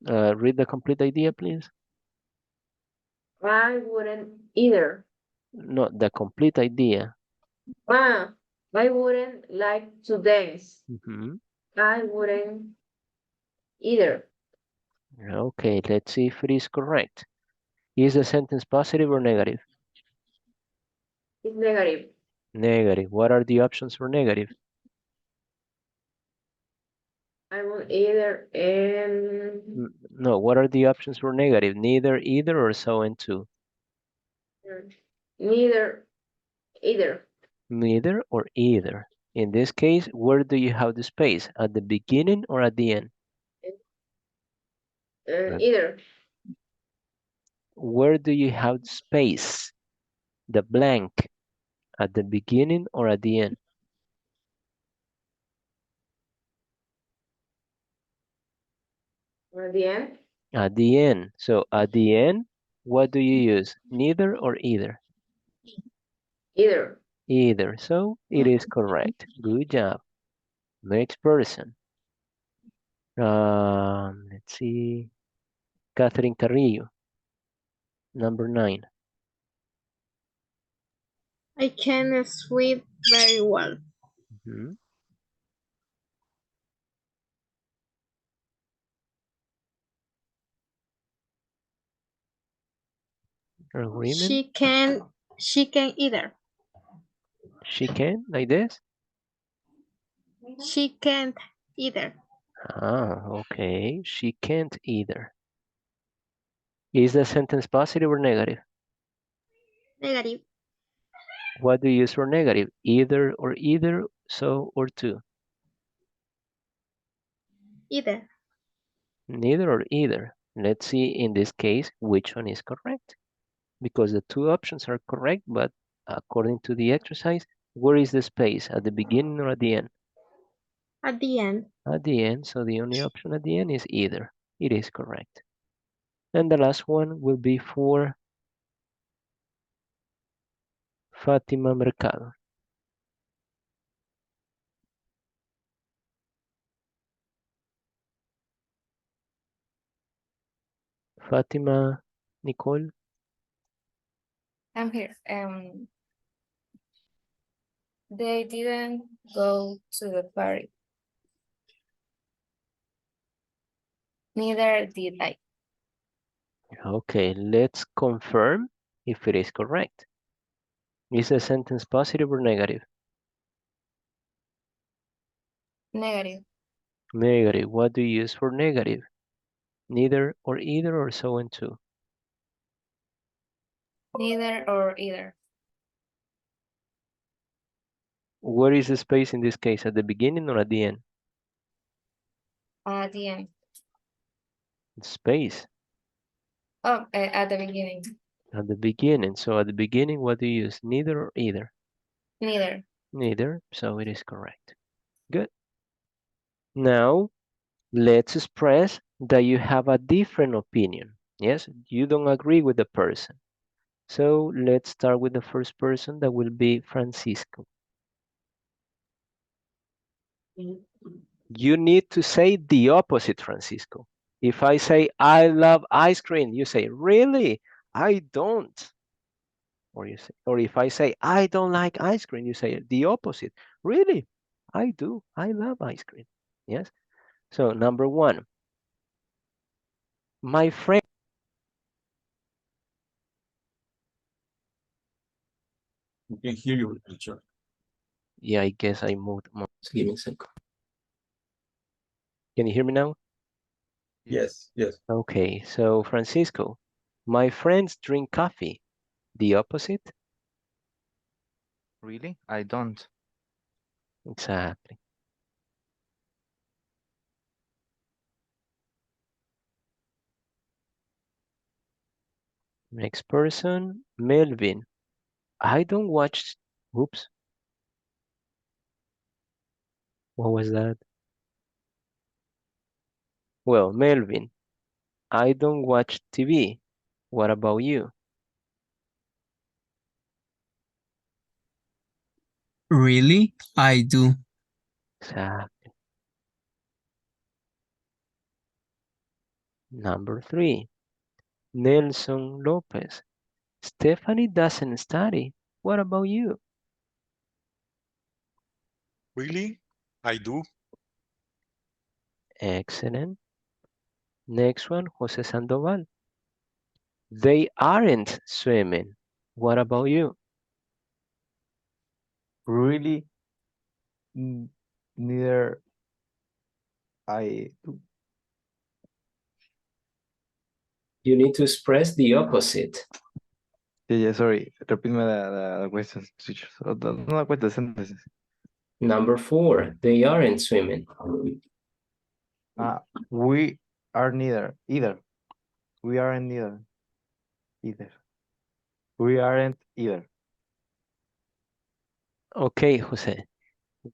Read the complete idea, please. I wouldn't either. No, the complete idea. I wouldn't like to dance. Mhm. I wouldn't either. Okay, let's see if it is correct. Is the sentence positive or negative? It's negative. Negative. What are the options for negative? I won't either. No, what are the options for negative? Neither, either, or so and two? Neither, either. Neither or either. In this case, where do you have the space? At the beginning or at the end? Either. Where do you have the space? The blank. At the beginning or at the end? At the end. At the end. So at the end, what do you use? Neither or either? Either. Either. So it is correct. Good job. Next person. Let's see. Catherine Carrillo. Number 9. I can swim very well. Mhm. Agreement? She can either. She can, like this? She can't either. Okay. She can't either. Is the sentence positive or negative? Negative. What do you use for negative? Either or either, so or two? Either. Neither or either. Let's see in this case which one is correct. Because the two options are correct, but according to the exercise, where is the space? At the beginning or at the end? At the end. At the end, so the only option at the end is either. It is correct. And the last one will be for Fatima Mercado. Fatima Nicole. I'm here. They didn't go to the party. Neither did I. Okay, let's confirm if it is correct. Is the sentence positive or negative? Negative. Negative. What do you use for negative? Neither or either or so and two? Neither or either. Where is the space in this case? At the beginning or at the end? At the end. Space. Oh, at the beginning. At the beginning. So at the beginning, what do you use? Neither or either? Neither. Neither. So it is correct. Good. Now, let's express that you have a different opinion. Yes, you don't agree with the person. So let's start with the first person. That will be Francisco. You need to say the opposite, Francisco. If I say, I love ice cream, you say, really? I don't. Or you say, or if I say, I don't like ice cream, you say the opposite. Really? I do. I love ice cream. Yes. So number 1, my friend. We can hear you, teacher. Yeah, I guess I moved. Give me a second. Can you hear me now? Yes, yes. Okay, so Francisco, my friends drink coffee. The opposite? Really? I don't. Exactly. Next person, Melvin. I don't watch. Oops. What was that? Well, Melvin, I don't watch TV. What about you? Really? I do. Exactly. Number 3. Nelson Lopez. Stephanie doesn't study. What about you? Really? I do. Excellent. Next one, Jose Sandoval. They aren't swimming. What about you? Really? Neither I do. You need to express the opposite. Yeah, sorry. Repeat me the question, teacher. No la cuesta, sentences. Number 4, they aren't swimming. We are neither. Either. We aren't neither. Either. We aren't either. Okay, Jose.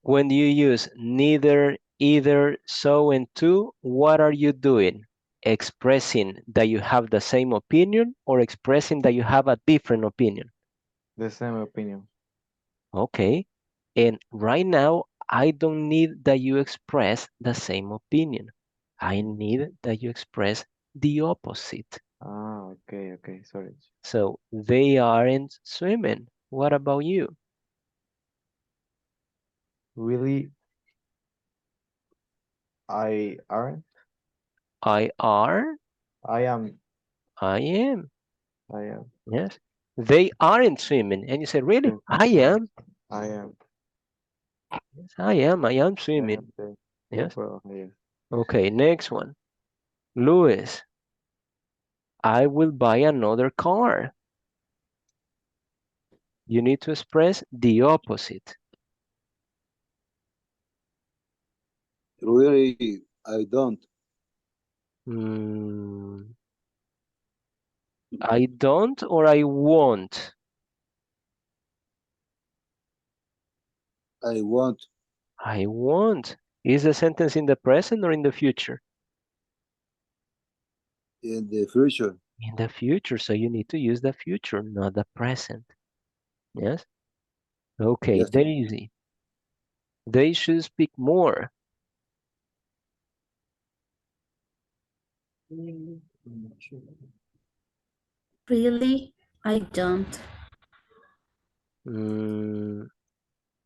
When you use neither, either, so, and to, what are you doing? Expressing that you have the same opinion or expressing that you have a different opinion? The same opinion. Okay. And right now, I don't need that you express the same opinion. I need that you express the opposite. Okay, sorry. So they aren't swimming. What about you? Really? I aren't? I are? I am. I am. I am. Yes. They aren't swimming. And you say, really? I am. I am. Yes, I am. I am swimming. Okay. Yes. Well, yeah. Okay, next one. Louis, I will buy another car. You need to express the opposite. Really, I don't. I don't or I won't? I want. I won't. Is the sentence in the present or in the future? In the future. In the future, so you need to use the future, not the present. Yes? Okay, Yes. Daisy. They should speak more. Really? I don't.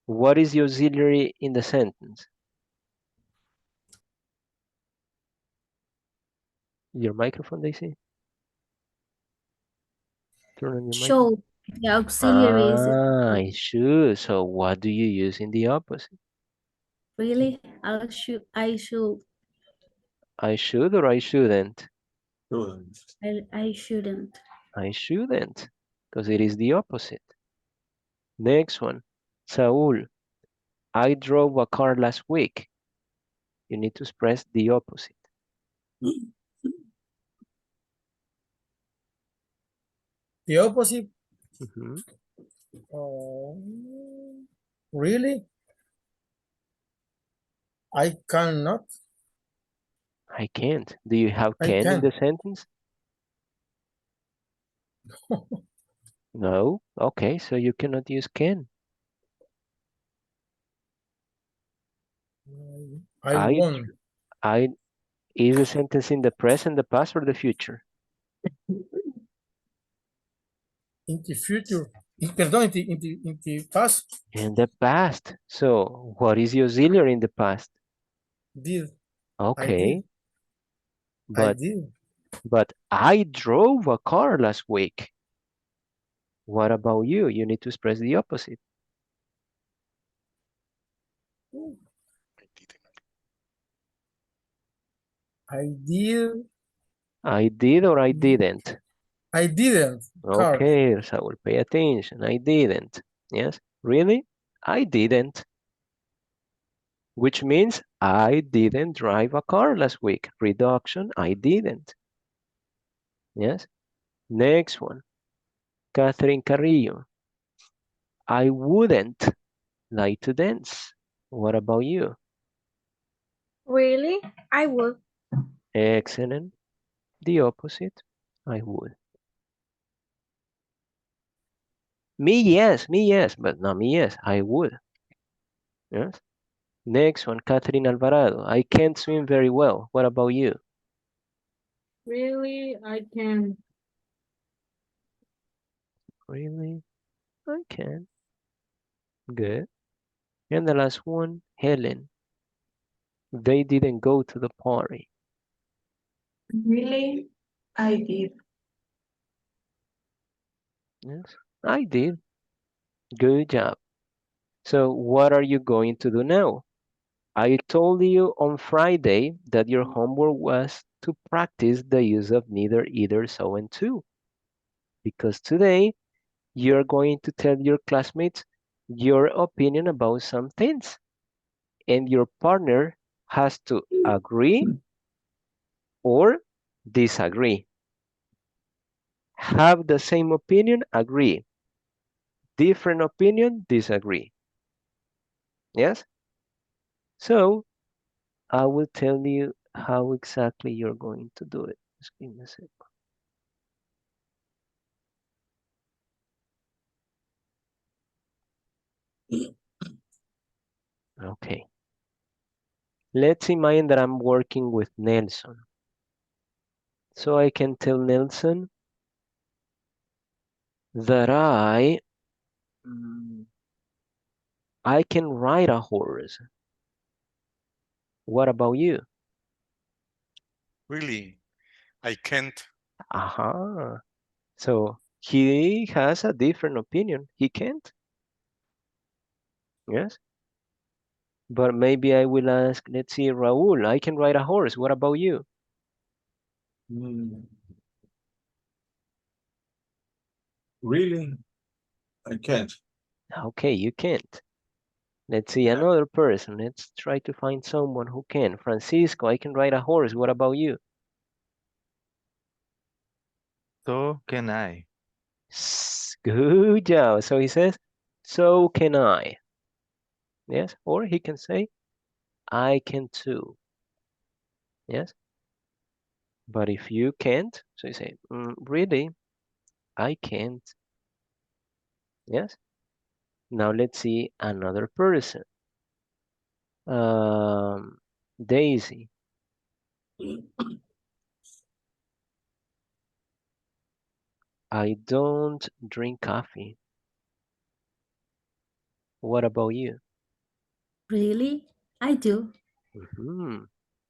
What is the auxiliary in the sentence? Your microphone, Daisy? Turn on your microphone. Should. The auxiliary is I should. So what do you use in the opposite? really? I should. I should or I shouldn't? I shouldn't. I shouldn't, because it is the opposite. Next one. Saul, I drove a car last week. You need to express the opposite. The opposite. Really? I cannot. I can't. Do you have I can in can. the sentence? No. Okay, so you cannot use can. I won. Is the sentence in the present, the past, or the future? In the future. Perdón, in the past. In the past. So what is the auxiliary in the past? Did. Okay. I did. But I drove a car last week. What about you? You need to express the opposite. I did. I did or I didn't? I didn't. Okay, Saul, pay attention. I didn't. Yes? Really? I didn't. Which means I didn't drive a car last week. Reduction, I didn't. Yes? Next one. Catherine Carrillo. I wouldn't like to dance. What about you? Really? I would. Excellent. The opposite, I would. Me, yes, but not me, yes, I would. Yes. Next one, Catherine Alvarado. I can't swim very well. What about you? Really, I can. Really? I can. Good. And the last one, Helen. They didn't go to the party. Really? I did. Yes, I did. Good job. So what are you going to do now? I told you on Friday that your homework was to practice the use of neither, either, so, and to. Because today you're going to tell your classmates your opinion about some things. And your partner has to agree or disagree. Have the same opinion, agree. Different opinion, disagree. Yes? So I will tell you how exactly you're going to do it. Just give me a second. Okay. Let's imagine that I'm working with Nelson. So I can tell Nelson that I can ride a horse. What about you? Really, I can't. Aha. So he has a different opinion. He can't. Yes. But maybe I will ask, let's see, Raul, I can ride a horse. What about you? Really? I can't. Okay, you can't. Let's see another person. Let's try to find someone who can. Francisco, I can ride a horse. What about you? So can I. Good job. So he says, so can I. Yes, or he can say, I can too. Yes, but if you can't, so you say, really, I can't. Yes. Now let's see another person. Daisy. I don't drink coffee. What about you? Really? I do.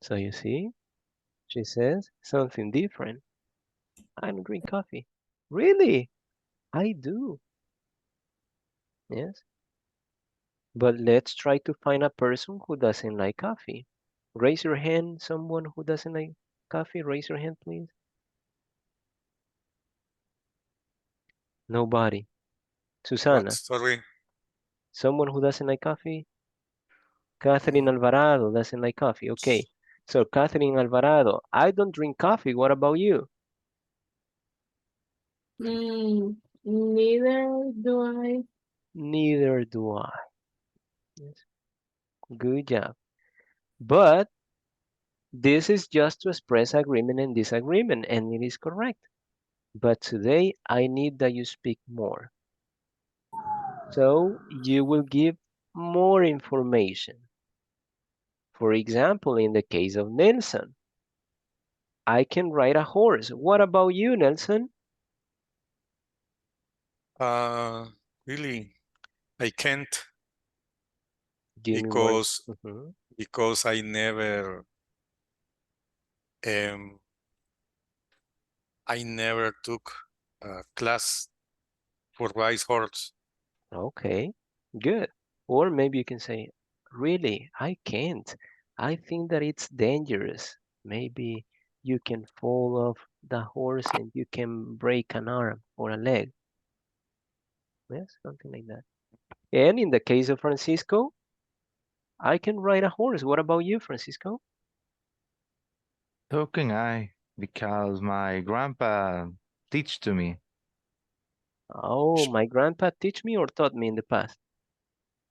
So you see, she says something different. I don't drink coffee. Really? I do. Yes. But let's try to find a person who doesn't like coffee. Raise your hand, someone who doesn't like coffee. Raise your hand, please. Nobody. What? Susana, Sorry. someone who doesn't like coffee? Catherine Alvarado doesn't like coffee. Okay. So Catherine Alvarado, I don't drink coffee. What about you? Neither do I. Neither do I. Yes. Good job. But this is just to express agreement and disagreement, and it is correct. But today I need that you speak more. So you will give more information. For example, in the case of Nelson, I can ride a horse. What about you, Nelson? Really, I can't Give me more. because I um never took a class for rice horse. Okay, good. Or maybe you can say, really, I can't. I think that it's dangerous. Maybe you can fall off the horse and you can break an arm or a leg. Yes, something like that. And in the case of Francisco, I can ride a horse. What about you, Francisco? So can I, because my grandpa teach to me. Oh, my grandpa teach me or taught me in the past?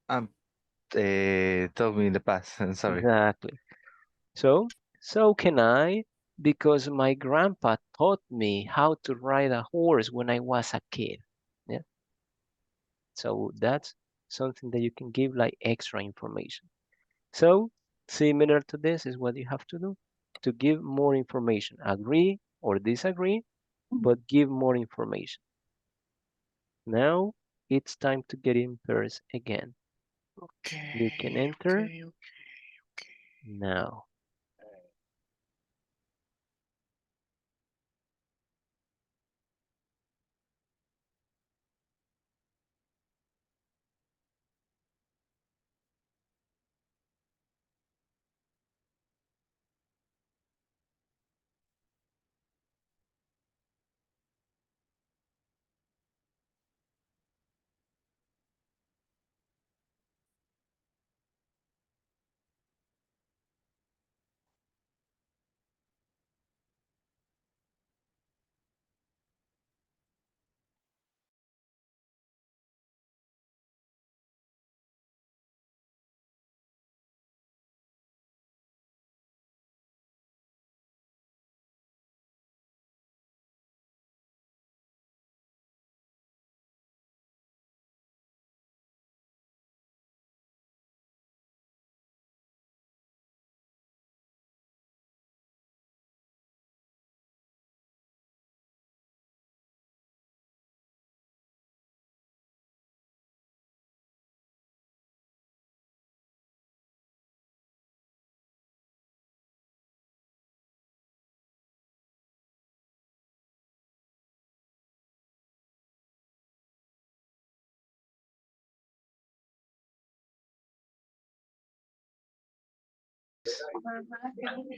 Told me in the past. Sorry. Exactly. So can I, because my grandpa taught me how to ride a horse when I was a kid. Yeah. So that's something that you can give like extra information. So similar to this is what you have to do to give more information. Agree or disagree, but give more information. Now it's time to get in pairs again. You can enter now.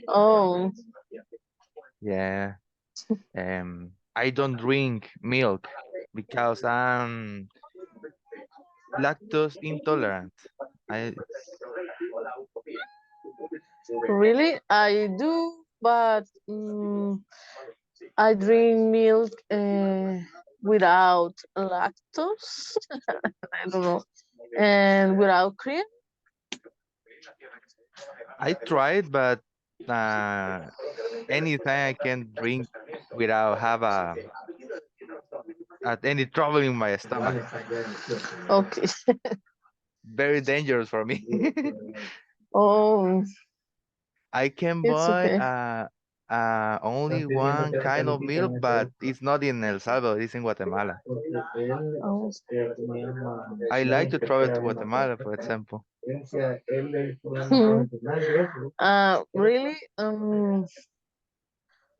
Oh, Yeah. I don't drink milk because I'm lactose intolerant. I really? I do, but I drink milk without lactose. I don't know, and without cream. I tried, but anything I can drink without have any trouble in my stomach. Okay. Very dangerous for me. Oh, I can it's buy okay. only one kind of milk, but it's not in El Salvador, it's in Guatemala. Oh. I like to travel to Guatemala, for example. Really?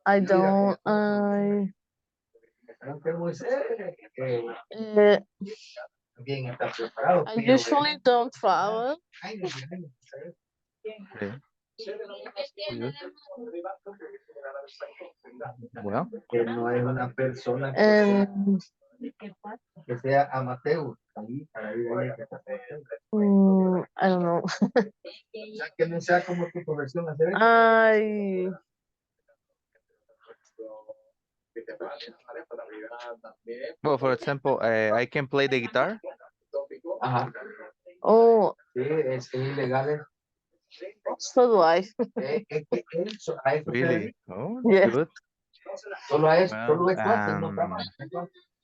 I don't. Uh, I usually don't travel. Okay. Good. Well, And I don't know. I well, for example, I can play the guitar. oh, so do I. Really? Oh, Yes. good. Well,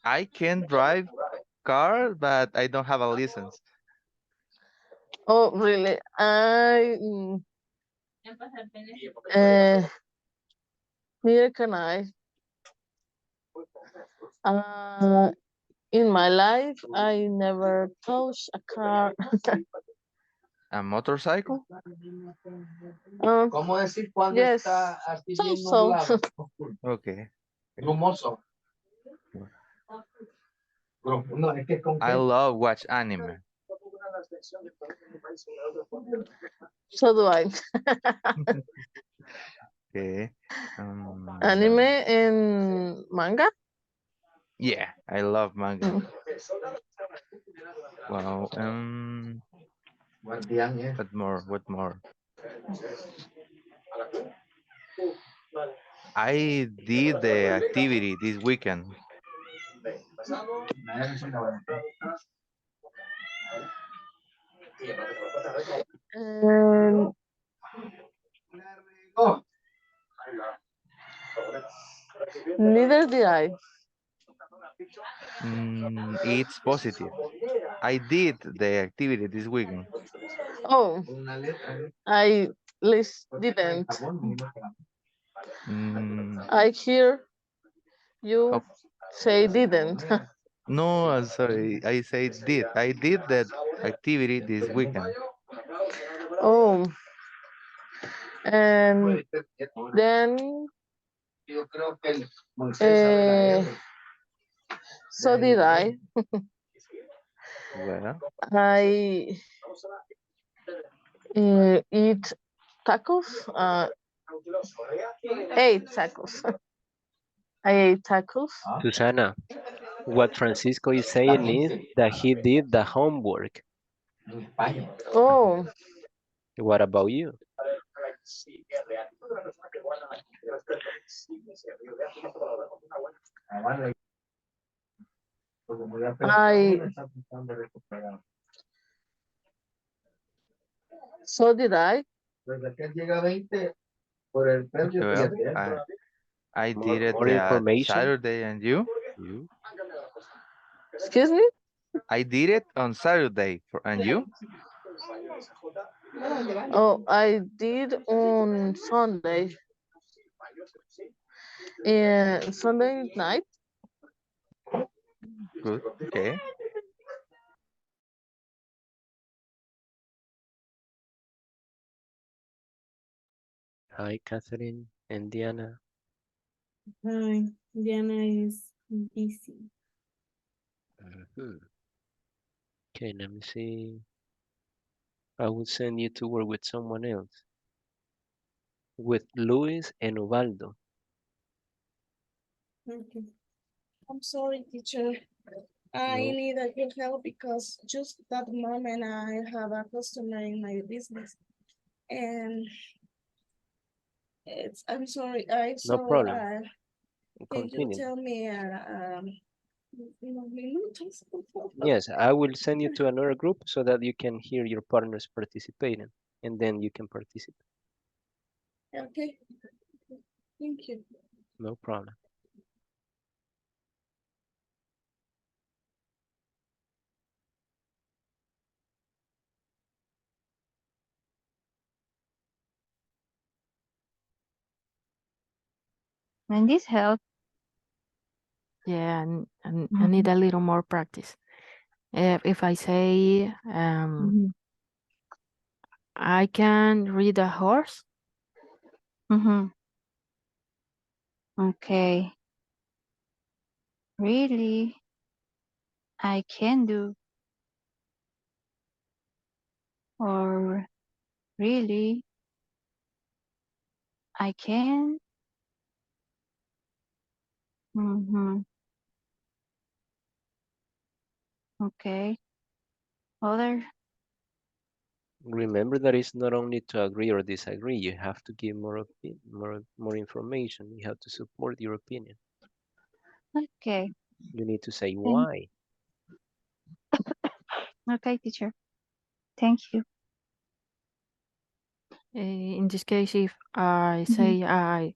I can drive car, but I don't have a license. Oh, really? Uh, neither can I. In my life, I never touched a car. A motorcycle? Yes. So. Okay. I love watch anime. So do I. Okay. Anime and manga? Yeah, I love manga. Wow. What more? What more? I did the activity this weekend. And neither did I. It's positive. I did the activity this weekend. Oh, I least didn't. I hear you say didn't. No, I'm sorry. I say did. I did that activity this weekend. Oh, and then so did I. Well, I eat tacos. Ate tacos. I ate tacos. Susana, what Francisco is saying is that he did the homework. Oh, What about you? So did I. okay, well, I did it More that information? Saturday, and you? You? Excuse me? I did it on Saturday, and you? Oh, I did on Sunday. And Sunday night. Good. Okay. Hi, Catherine and Diana. Hi, Diana is busy. Mhm. Okay, let me see. I will send you to work with someone else. With Luis and Ubaldo. Okay. I'm sorry, teacher. I No, need a good help because just that moment I have a customer in my business, and I'm sorry. no problem. Can you Continue. tell me unos minutos, por favor? Yes, I will send you to another group so that you can hear your partners participating, and then you can participate. Okay. Thank you. No problem. And this help. Yeah, I need a little more practice. If I say I can read a horse. Okay. Really, I can do. Or really, I can. Okay. Other. Remember that it's not only to agree or disagree. You have to give more information. You have to support your opinion. Okay. You need to say Thank- why. Okay, teacher. Thank you. In this case, if I say I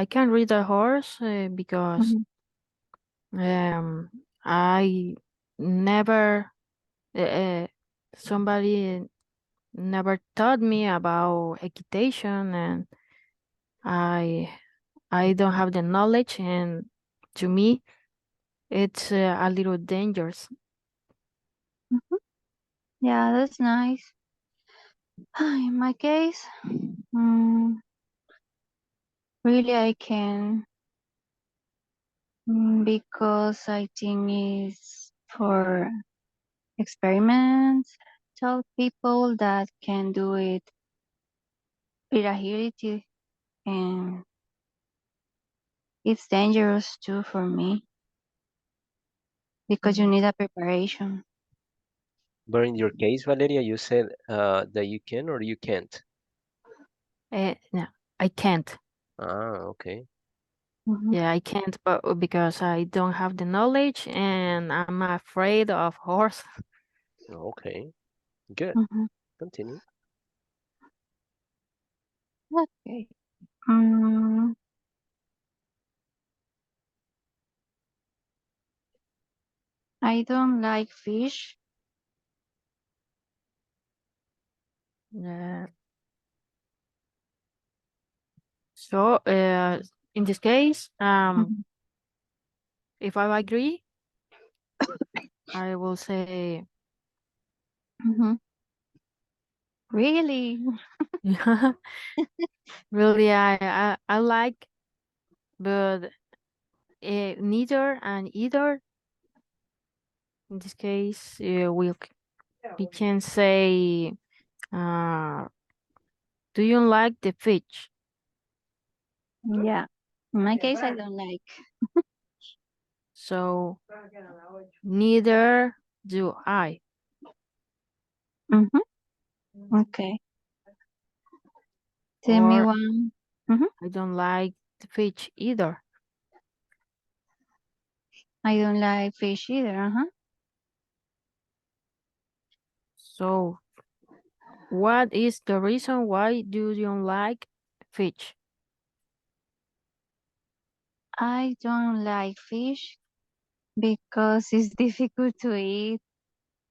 can read a horse because I never somebody never taught me about equitation, and I don't have the knowledge, and to me it's a little dangerous. Yeah, that's nice. In my case, really I can, because I think it's for experiments. Tell people that can do it with agility, and it's dangerous too for me because you need a preparation. But in your case, Valeria, you said that you can or you can't. No, I can't. Okay. Yeah, I can't, but because I don't have the knowledge and I'm afraid of horse. Okay. Good. Continue. Okay. I don't like fish. Yeah. So, in this case, if I agree, I will say, Really? really, I like, but neither and either. In this case, we can say, do you like the fish? Yeah. In my case, I don't like. So, neither do I. Okay. Tell me Or one. I don't like the fish either. I don't like fish either. So, what is the reason why do you don't like fish? I don't like fish because it's difficult to eat,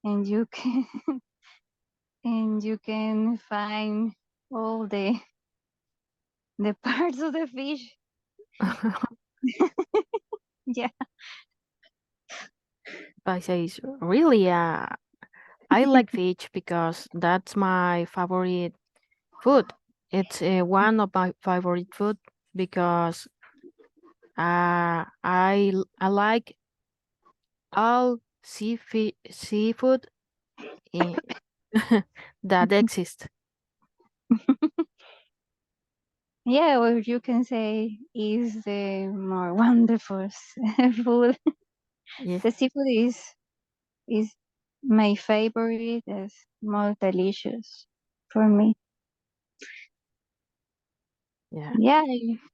and you can and you can find all the parts of the fish. Yeah. I say, really, I like fish because that's my favorite food. It's one of my favorite food because I like all seafood eh, that exist. Yeah, or you can say is the more wonderful food. Yeah. The seafood is my favorite. It's more delicious for me. Yeah. Yeah,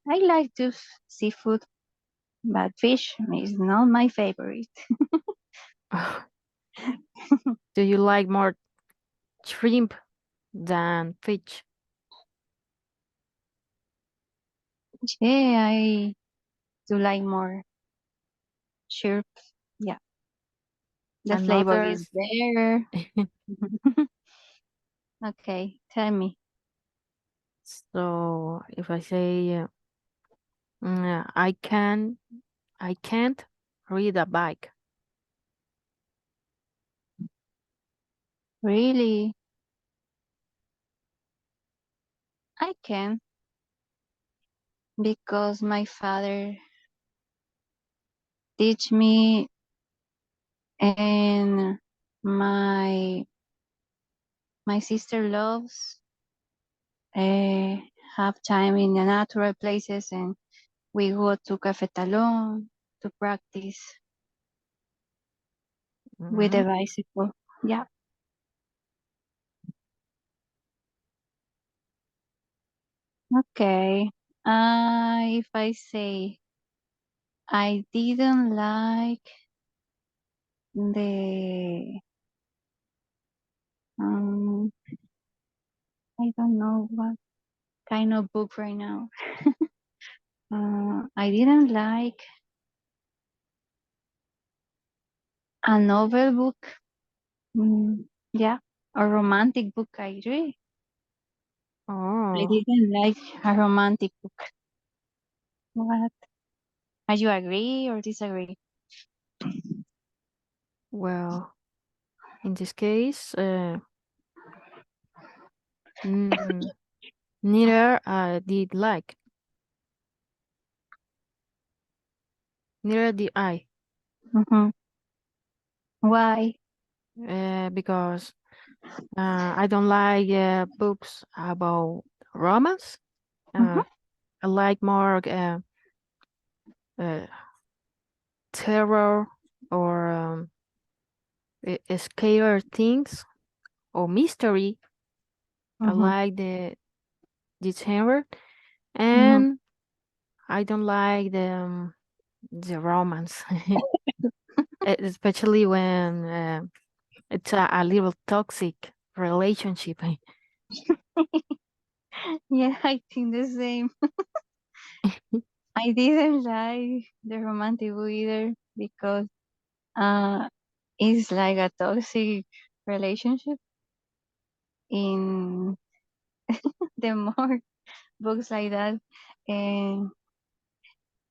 I like to seafood, but fish is not my favorite. Do you like more shrimp than fish? Yeah, I do like more shrimp. Yeah, the flavor Another, is there. Okay, tell me. so if I say I can't read a bike. Really, I can because my father teach me, and my sister loves uh, have time in the natural places, and we go to Cafetalon to practice with the bicycle. Yeah. Okay. If I say I didn't like the I don't know what kind of book right now. I didn't like a novel book. Yeah, a romantic book. I read. I Oh, didn't like a romantic book. What? Are you agree or disagree? well, in this case, neither did like. Neither did I. Why? Because I don't like books about romance. I like more uh, terror or scare things or mystery. I like this genre, and I don't like the romance, especially when it's a little toxic relationship. Yeah, I think the same. I didn't like the romantic book either because it's like a toxic relationship. In the more books like that, And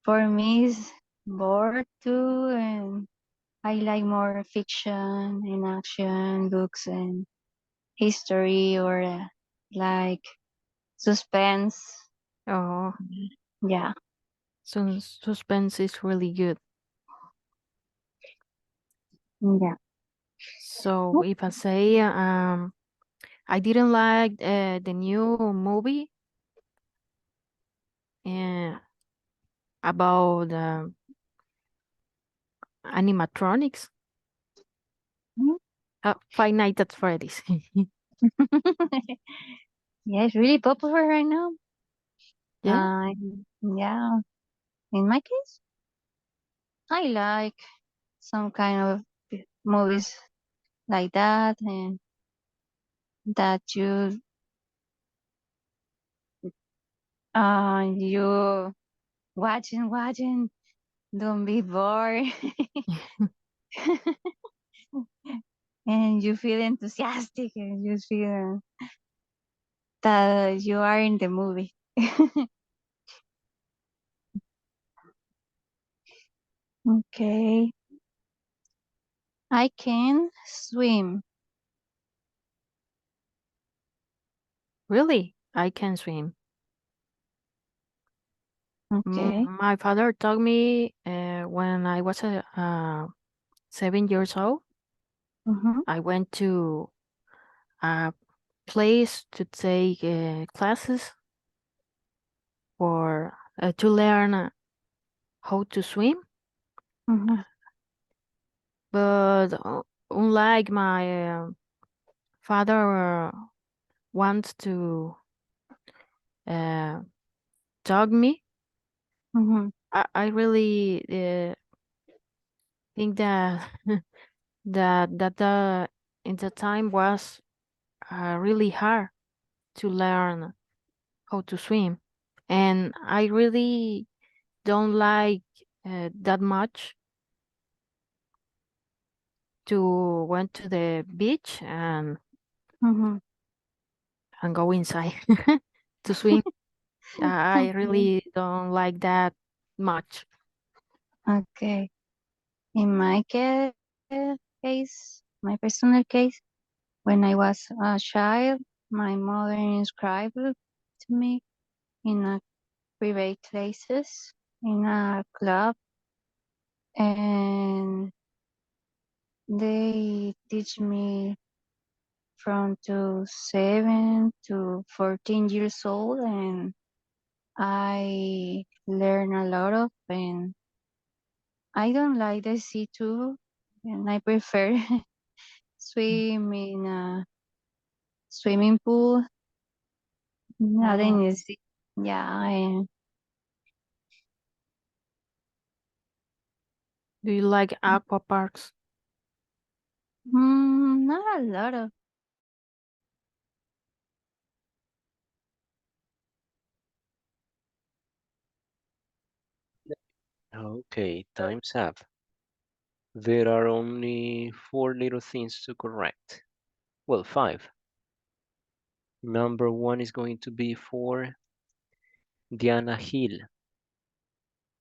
for me, it's bored too, and I like more fiction and action books and history or like suspense. Oh, Yeah. suspense is really good. Yeah. So if I say I didn't like the new movie about animatronics. Five Nights at Freddy's. Yeah, it's really popular right now. Yeah. Yeah. In my case, I like some kind of movies like that, and that you watching, don't be bored. And you feel enthusiastic and you feel that you are in the movie. Okay. I can swim. Really? I can swim. Okay. My father taught me when I was 7 years old. I went to a place to take classes for to learn how to swim. But unlike my father wants to taught me, I really think that that in the time was really hard to learn how to swim, and I really don't like that much to went to the beach and go inside to swim. I really don't like that much. Okay. In my case, my personal case, when I was a child, my mother inscribed to me in a private classes in a club, and they teach me from to 7 to 14 years old, and I learn a lot of, and I don't like the sea too, and I prefer swim in a swimming pool, not in the sea. Yeah, and Do you like aqua parks? not a lot of. Okay, time's up. There are only 4 little things to correct. Well, 5. Number 1 is going to be for Diana Hill.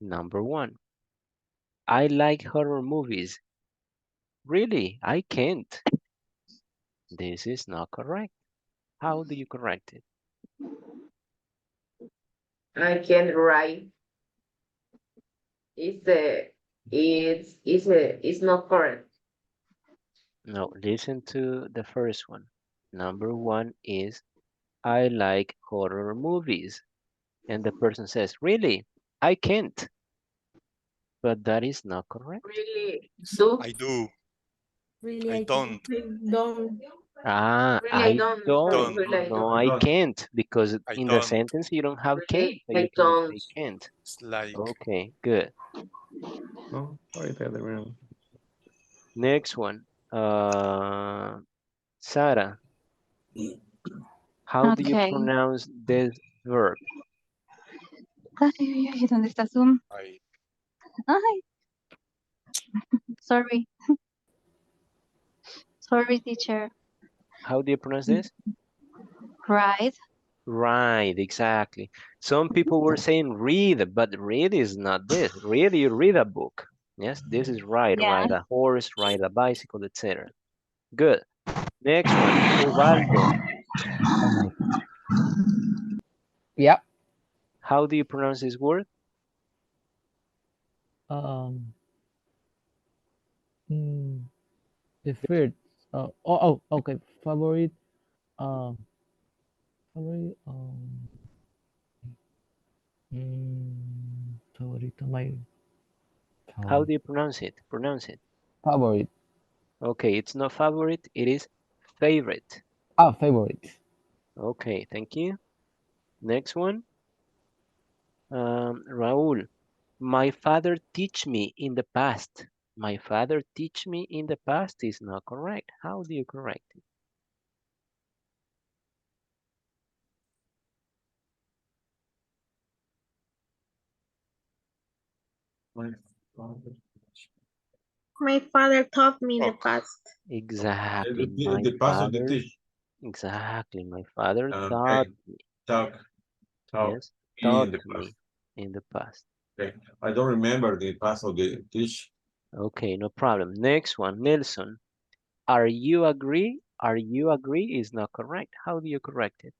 Number 1. I like horror movies. Really? I can't. This is not correct. How do you correct it? I can't write. It's not correct. No, listen to the first one. Number 1 is I like horror movies. And the person says, really? I can't. But that is not correct. Really I do. Really, I don't. Don't. Ah, Really, I I don't. don't. Really, I No, don't. I can't. Because I in the don't. sentence you don't have can. Really, So I you can don't. say can't. It's like Okay, good. No, ahorita ya terminamos. Next one. Sarah, how do you Okay. pronounce this verb? Ay, ¿dónde está Zoom? I Ay, sorry. Sorry, teacher. How do you pronounce this? Ride. Right, exactly. Some people were saying read, but read is not this. Read, you read a book. Yes, this is ride, Yeah. ride a horse, ride a bicycle, etc. Good. Next one, Ubaldo. Yeah. How do you pronounce this word? Um. The first. Okay. Favorite. Um. Favorite. Favorito. My. How do you pronounce it? Pronounce it. Favorite. Okay, it's not favorite, it is favorite. Favorite. Okay, thank you. Next one. Raúl. My father teach me in the past. My father teach me in the past is not correct. How do you correct it? My father taught me the past. Exactly. My The past of the father. teach. Exactly. My father taught Okay. me. Talk. Yes, taught me in the past. Okay. I don't remember the past of the teach. Okay, no problem. Next one, Nelson. Are you agree? Are you agree is not correct. How do you correct it?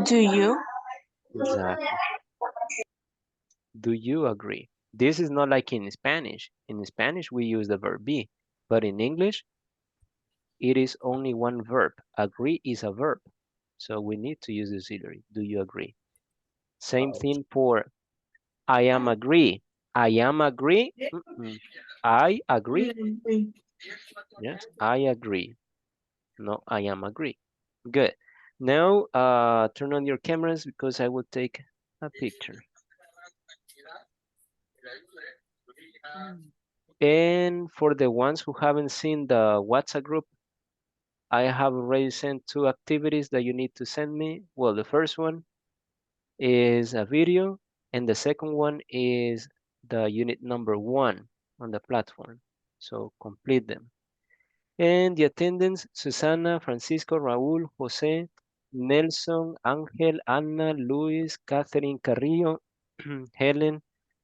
Do you? Exactly. Do you agree? This is not like in Spanish. In Spanish, we use the verb be, but in English, it is only one verb. Agree is a verb. So we need to use the auxiliary. Do you agree? Same thing for I am agree. I am agree. I agree. Yes, I agree. No, I am agree. Good. Now, turn on your cameras because I will take a picture. And for the ones who haven't seen the WhatsApp group, I have already sent 2 activities that you need to send me. Well, the first one is a video, and the second one is the unit number 1 on the platform. So complete them. And the attendance, Susana, Francisco, Raúl, José, Nelson, Ángel, Ana, Luis, Catherine Carrillo, Helen,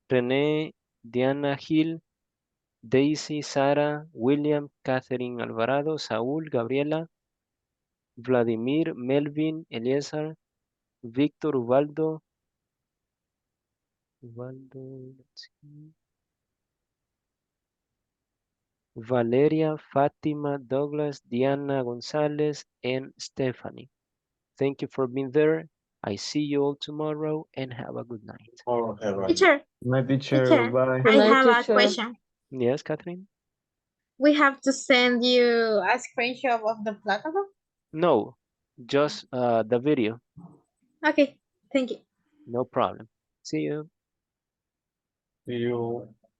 René, Diana Gil, Daisy, Sara, William, Catherine Alvarado, Saúl, Gabriela, Vladimir, Melvin, Eliezer, Víctor, Ubaldo, let's see, Valeria, Fátima, Douglas, Diana González, and Stephanie. Thank you for being there. I see you all tomorrow and have a good night. Teacher, My teacher, bye. I have a question. Yes, Catherine? We have to send you a screenshot of the platform? No, just the video. Okay, thank you. No problem. See you. See you.